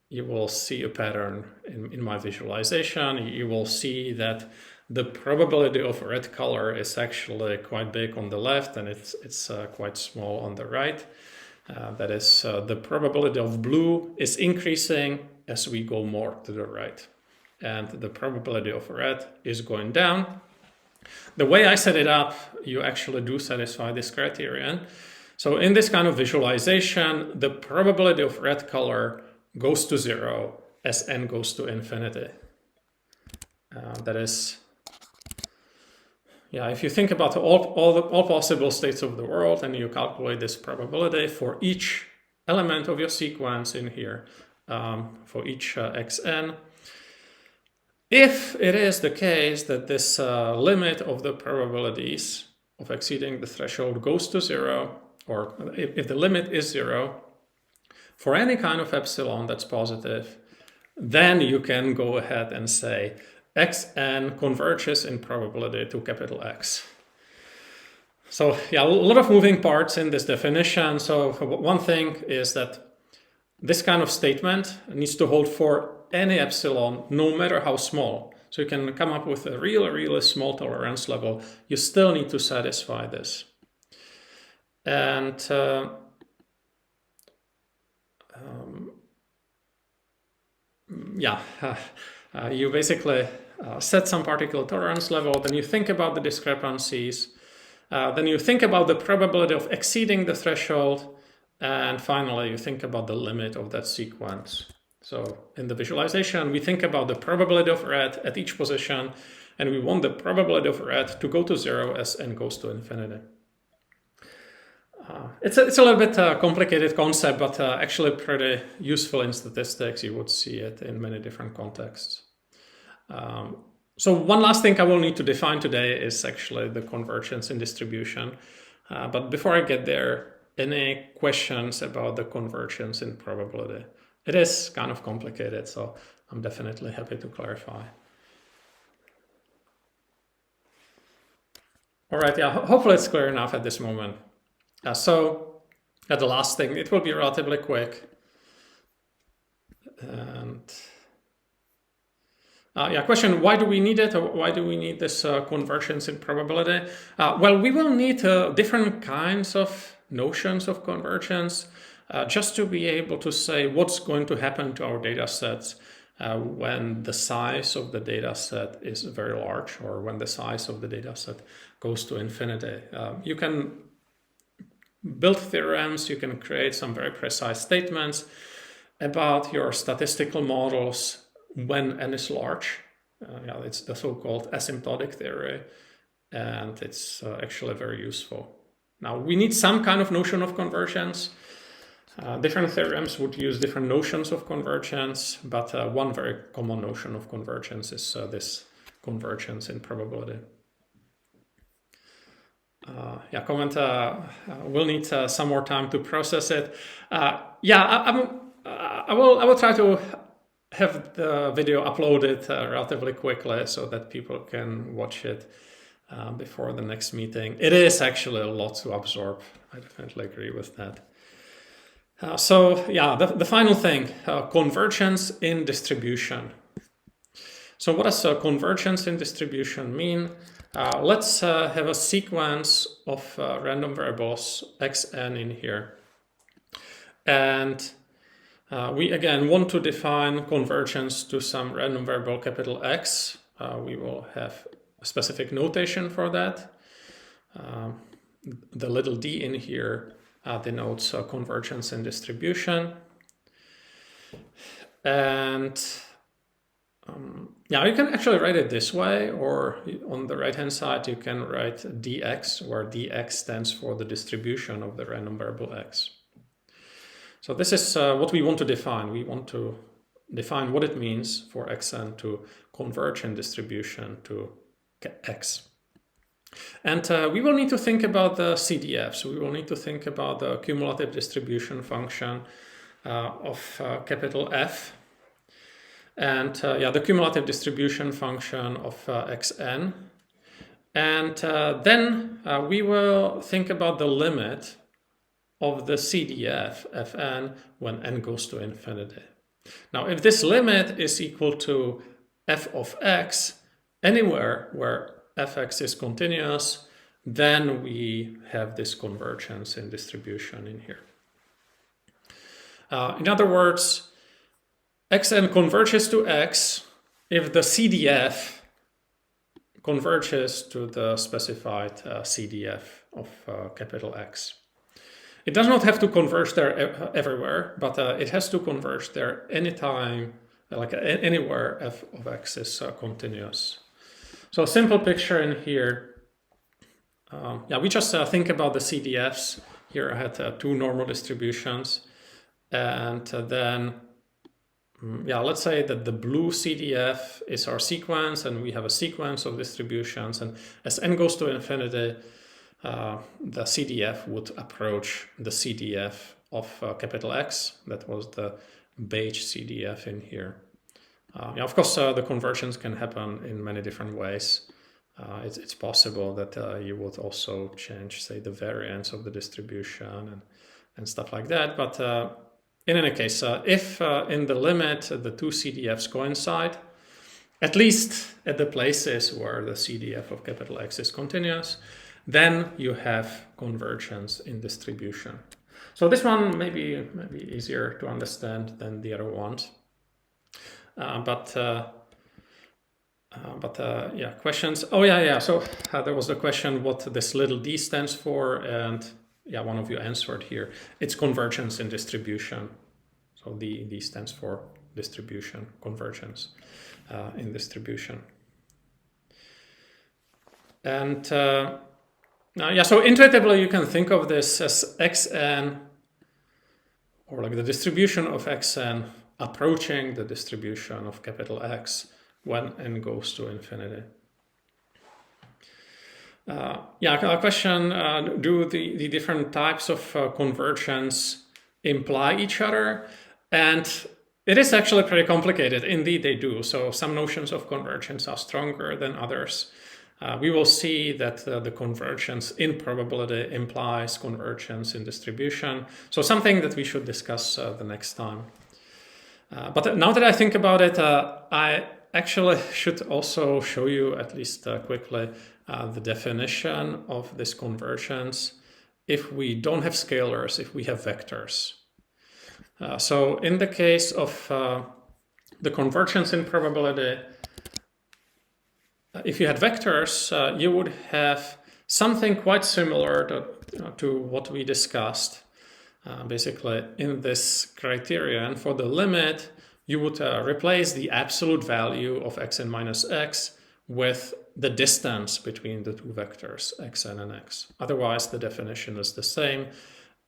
you will see a pattern in my visualization. You will see that the probability of red color is actually quite big on the left, and it's quite small on the right. That is, the probability of blue is increasing as we go more to the right, and the probability of red is going down. The way I set it up, you actually do satisfy this criterion. So in this kind of visualization, the probability of red color goes to 0 as n goes to infinity. That is, yeah, if you think about all possible states of the world and you calculate this probability for each element of your sequence in here, for each xn, if it is the case that this limit of the probabilities of exceeding the threshold goes to 0, or if the limit is 0, for any kind of epsilon that's positive, then you can go ahead and say xn converges in probability to capital X. So yeah, a lot of moving parts in this definition. So one thing is that this kind of statement needs to hold for any epsilon, no matter how small. So you can come up with a really small tolerance level. You still need to satisfy this. And you basically set some particular tolerance level, then you think about the discrepancies, then you think about the probability of exceeding the threshold, and finally you think about the limit of that sequence. So in the visualization, we think about the probability of red at each position, and we want the probability of red to go to 0 as n goes to infinity. It's a little bit complicated concept, but actually pretty useful in statistics. You would see it in many different contexts. So one last thing I will need to define today is actually the convergence in distribution. But before I get there, any questions about the convergence in probability? It is kind of complicated, so I'm definitely happy to clarify. All right, yeah, hopefully it's clear enough at this moment. So the last thing, it will be relatively quick. And Question, why do we need it? Or why do we need this convergence in probability? Well, we will need different kinds of notions of convergence just to be able to say what's going to happen to our data sets when the size of the data set is very large, or when the size of the data set goes to infinity. You can build theorems, you can create some very precise statements about your statistical models when n is large. It's the so-called asymptotic theory, and it's actually very useful. Now, we need some kind of notion of convergence. Different theorems would use different notions of convergence, but one very common notion of convergence is this convergence in probability. Comment, we'll need some more time to process it. I will try to have the video uploaded relatively quickly so that people can watch it before the next meeting. It is actually a lot to absorb. I definitely agree with that. The final thing, convergence in distribution. So what does convergence in distribution mean? Let's have a sequence of random variables xn in here. And we again want to define convergence to some random variable capital X. We will have a specific notation for that. The little d in here denotes convergence in distribution. And you can actually write it this way, or on the right hand side you can write dx, where dx stands for the distribution of the random variable x. So this is what we want to define. We want to define what it means for xn to converge in distribution to x. And we will need to think about the CDFs. We will need to think about the cumulative distribution function of capital F. And the cumulative distribution function of xn. And then we will think about the limit of the CDF fn when n goes to infinity. Now, if this limit is equal to f of x anywhere where fx is continuous, then we have this convergence in distribution in here. In other words, xn converges to x if the CDF converges to the specified CDF of capital X. It does not have to converge there everywhere, but it has to converge there anytime, like anywhere f of x is continuous. So a simple picture in here. We just think about the CDFs. Here I had two normal distributions, and then let's say that the blue CDF is our sequence, and we have a sequence of distributions, and as n goes to infinity, the CDF would approach the CDF of capital X. That was the beige CDF in here. Of course, the convergence can happen in many different ways. It's possible that you would also change, say, the variance of the distribution and stuff like that. But in any case, if in the limit the two CDFs coincide, at least at the places where the CDF of capital X is continuous, then you have convergence in distribution. So this one may be easier to understand than the other ones. Questions. So there was a question what this little d stands for, and one of you answered here. It's convergence in distribution. So the d stands for distribution, convergence in distribution. And so intuitively you can think of this as xn, or like the distribution of xn approaching the distribution of capital X when n goes to infinity. A question, do the different types of convergence imply each other? And it is actually pretty complicated. Indeed, they do. So some notions of convergence are stronger than others. We will see that the convergence in probability implies convergence in distribution. So something that we should discuss the next time. But now that I think about it, I actually should also show you, at least quickly, the definition of this convergence if we don't have scalars, if we have vectors. So in the case of the convergence in probability, if you had vectors, you would have something quite similar to what we discussed basically in this criterion. For the limit, you would replace the absolute value of xn minus x with the distance between the two vectors, xn and x. Otherwise, the definition is the same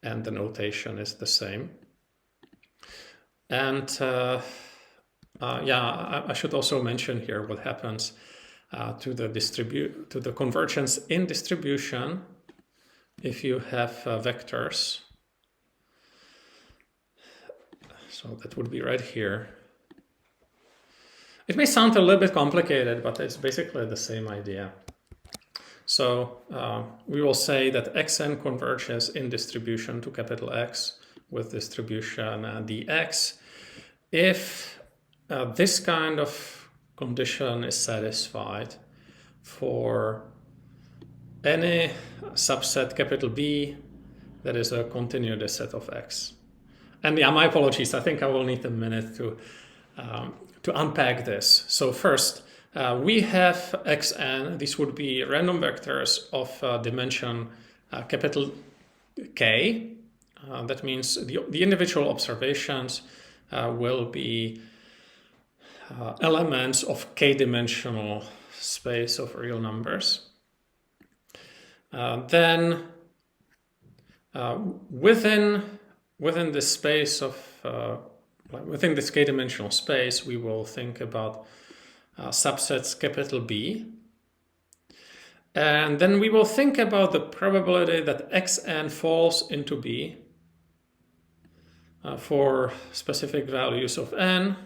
and the notation is the same. And I should also mention here what happens to the convergence in distribution if you have vectors. So that would be right here. It may sound a little bit complicated, but it's basically the same idea. So we will say that xn converges in distribution to capital X with distribution dx if this kind of condition is satisfied for any subset capital B that is a continuous set of X. And yeah, my apologies, I think I will need a minute to unpack this. So first, we have xn, these would be random vectors of dimension capital K. That means the individual observations will be elements of k-dimensional space of real numbers. Then within this space of within this k-dimensional space, we will think about subsets capital B. And then we will think about the probability that xn falls into B for specific values of n.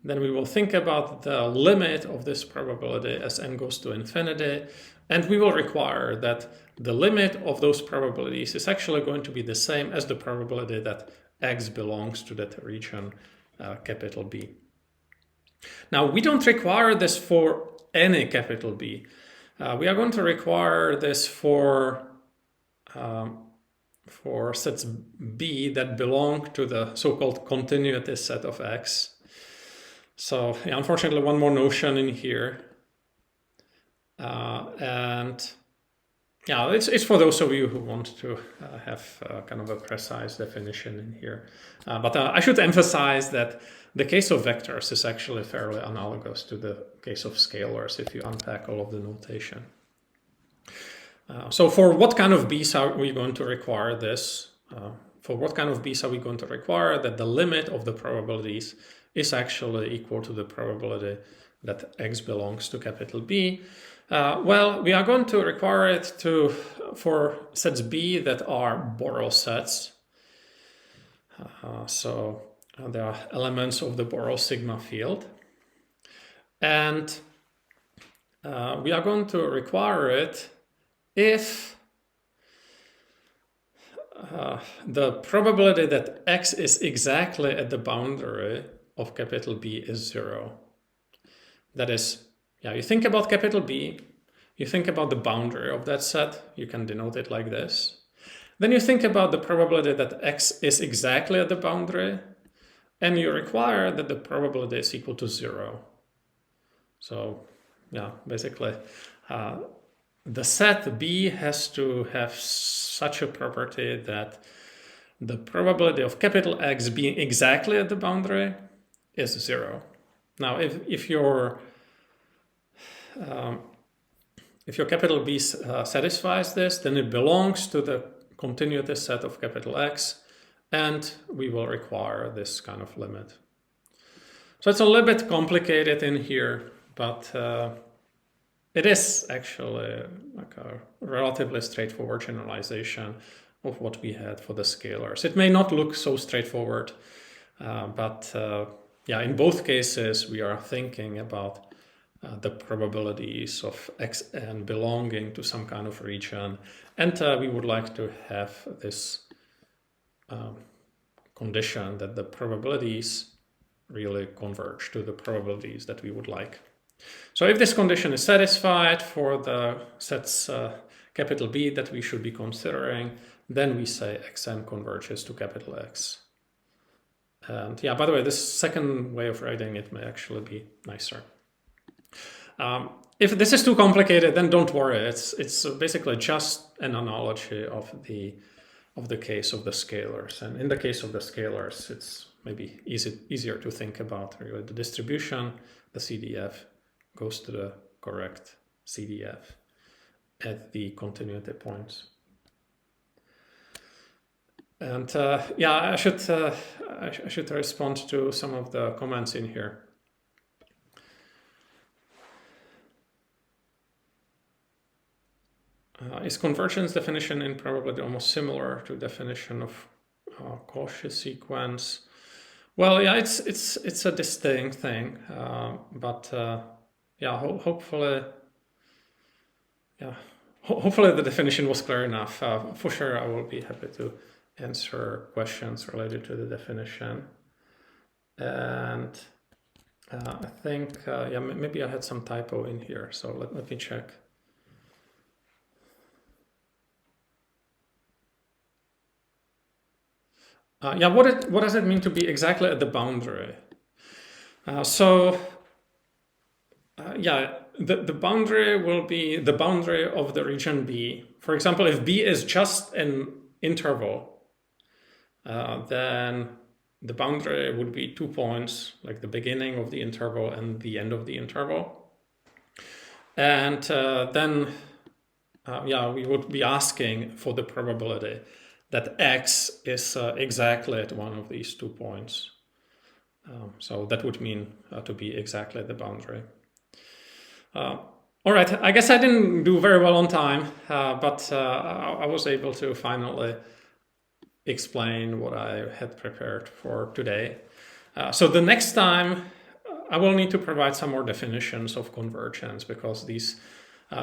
Then we will think about the limit of this probability as n goes to infinity. And we will require that the limit of those probabilities is actually going to be the same as the probability that x belongs to that region capital B. Now, we don't require this for any capital B. We are going to require this for sets B that belong to the so-called continuity set of X. So yeah, unfortunately, one more notion in here. And yeah, it's for those of you who want to have kind of a precise definition in here. But I should emphasize that the case of vectors is actually fairly analogous to the case of scalars if you unpack all of the notation. So for what kind of B's are we going to require this? For what kind of B's are we going to require that the limit of the probabilities is actually equal to the probability that X belongs to capital B? Well, we are going to require it for sets B that are Borel sets. So there are elements of the Borel sigma field. And we are going to require it if the probability that X is exactly at the boundary of capital B is 0. That is, yeah, you think about capital B, you think about the boundary of that set, you can denote it like this. Then you think about the probability that X is exactly at the boundary, and you require that the probability is equal to 0. So, yeah, basically, the set B has to have such a property that the probability of capital X being exactly at the boundary is 0. Now, if your capital B satisfies this, then it belongs to the continuity set of capital X, and we will require this kind of limit. So it's a little bit complicated in here, but it is actually like a relatively straightforward generalization of what we had for the scalars. It may not look so straightforward, but yeah, in both cases, we are thinking about the probabilities of xn belonging to some kind of region. And we would like to have this condition that the probabilities really converge to the probabilities that we would like. So if this condition is satisfied for the sets capital B that we should be considering, then we say xn converges to capital X. And yeah, by the way, this second way of writing it may actually be nicer. If this is too complicated, then don't worry. It's basically just an analogy of the case of the scalars. And in the case of the scalars, it's maybe easier to think about really the distribution. The CDF goes to the correct CDF at the continuity points. And yeah, I should respond to some of the comments in here. Is convergence definition in probability almost similar to definition of Cauchy sequence? Well, yeah, it's a distinct thing, but yeah, hopefully the definition was clear enough. For sure, I will be happy to answer questions related to the definition. And I think, yeah, maybe I had some typo in here, so let me check. Yeah, what does it mean to be exactly at the boundary? Yeah, the boundary will be the boundary of the region B. For example, if B is just an interval, then the boundary would be 2 points, like the beginning of the interval and the end of the interval. And then, yeah, we would be asking for the probability that X is exactly at one of these 2 points. So that would mean to be exactly at the boundary. All right, I guess I didn't do very well on time, but I was able to finally explain what I had prepared for today. So the next time I will need to provide some more definitions of convergence, because these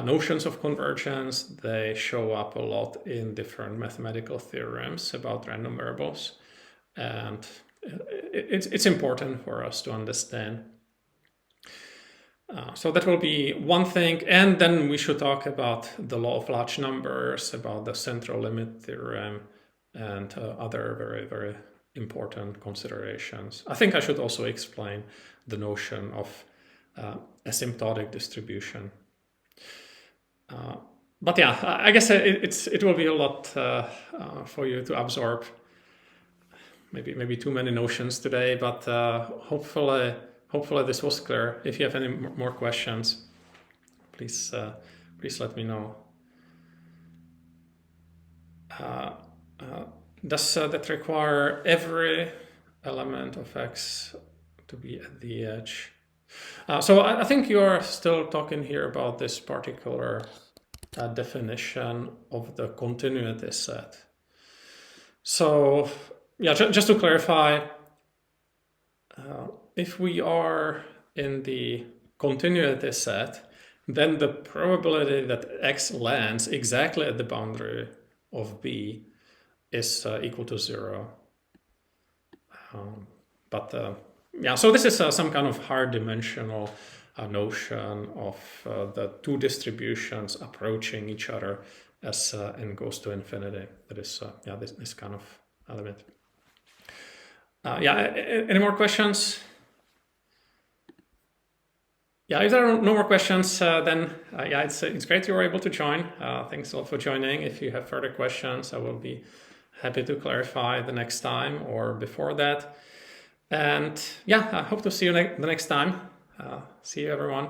notions of convergence, they show up a lot in different mathematical theorems about random variables. And it's important for us to understand. So that will be one thing. And then we should talk about the law of large numbers, about the central limit theorem, and other very, very important considerations. I think I should also explain the notion of asymptotic distribution. But yeah, I guess it will be a lot for you to absorb. Maybe too many notions today, but hopefully this was clear. If you have any more questions, please let me know. Does that require every element of X to be at the edge? So I think you are still talking here about this particular definition of the continuity set. So yeah, just to clarify, if we are in the continuity set, then the probability that X lands exactly at the boundary of B is equal to 0. Yeah, so this is some kind of higher dimensional notion of the two distributions approaching each other as n goes to infinity. That is, yeah, this kind of element. Yeah, any more questions? Yeah, if there are no more questions, then yeah, it's great you were able to join. Thanks a lot for joining. If you have further questions, I will be happy to clarify the next time or before that. And yeah, I hope to see you the next time. See you, everyone.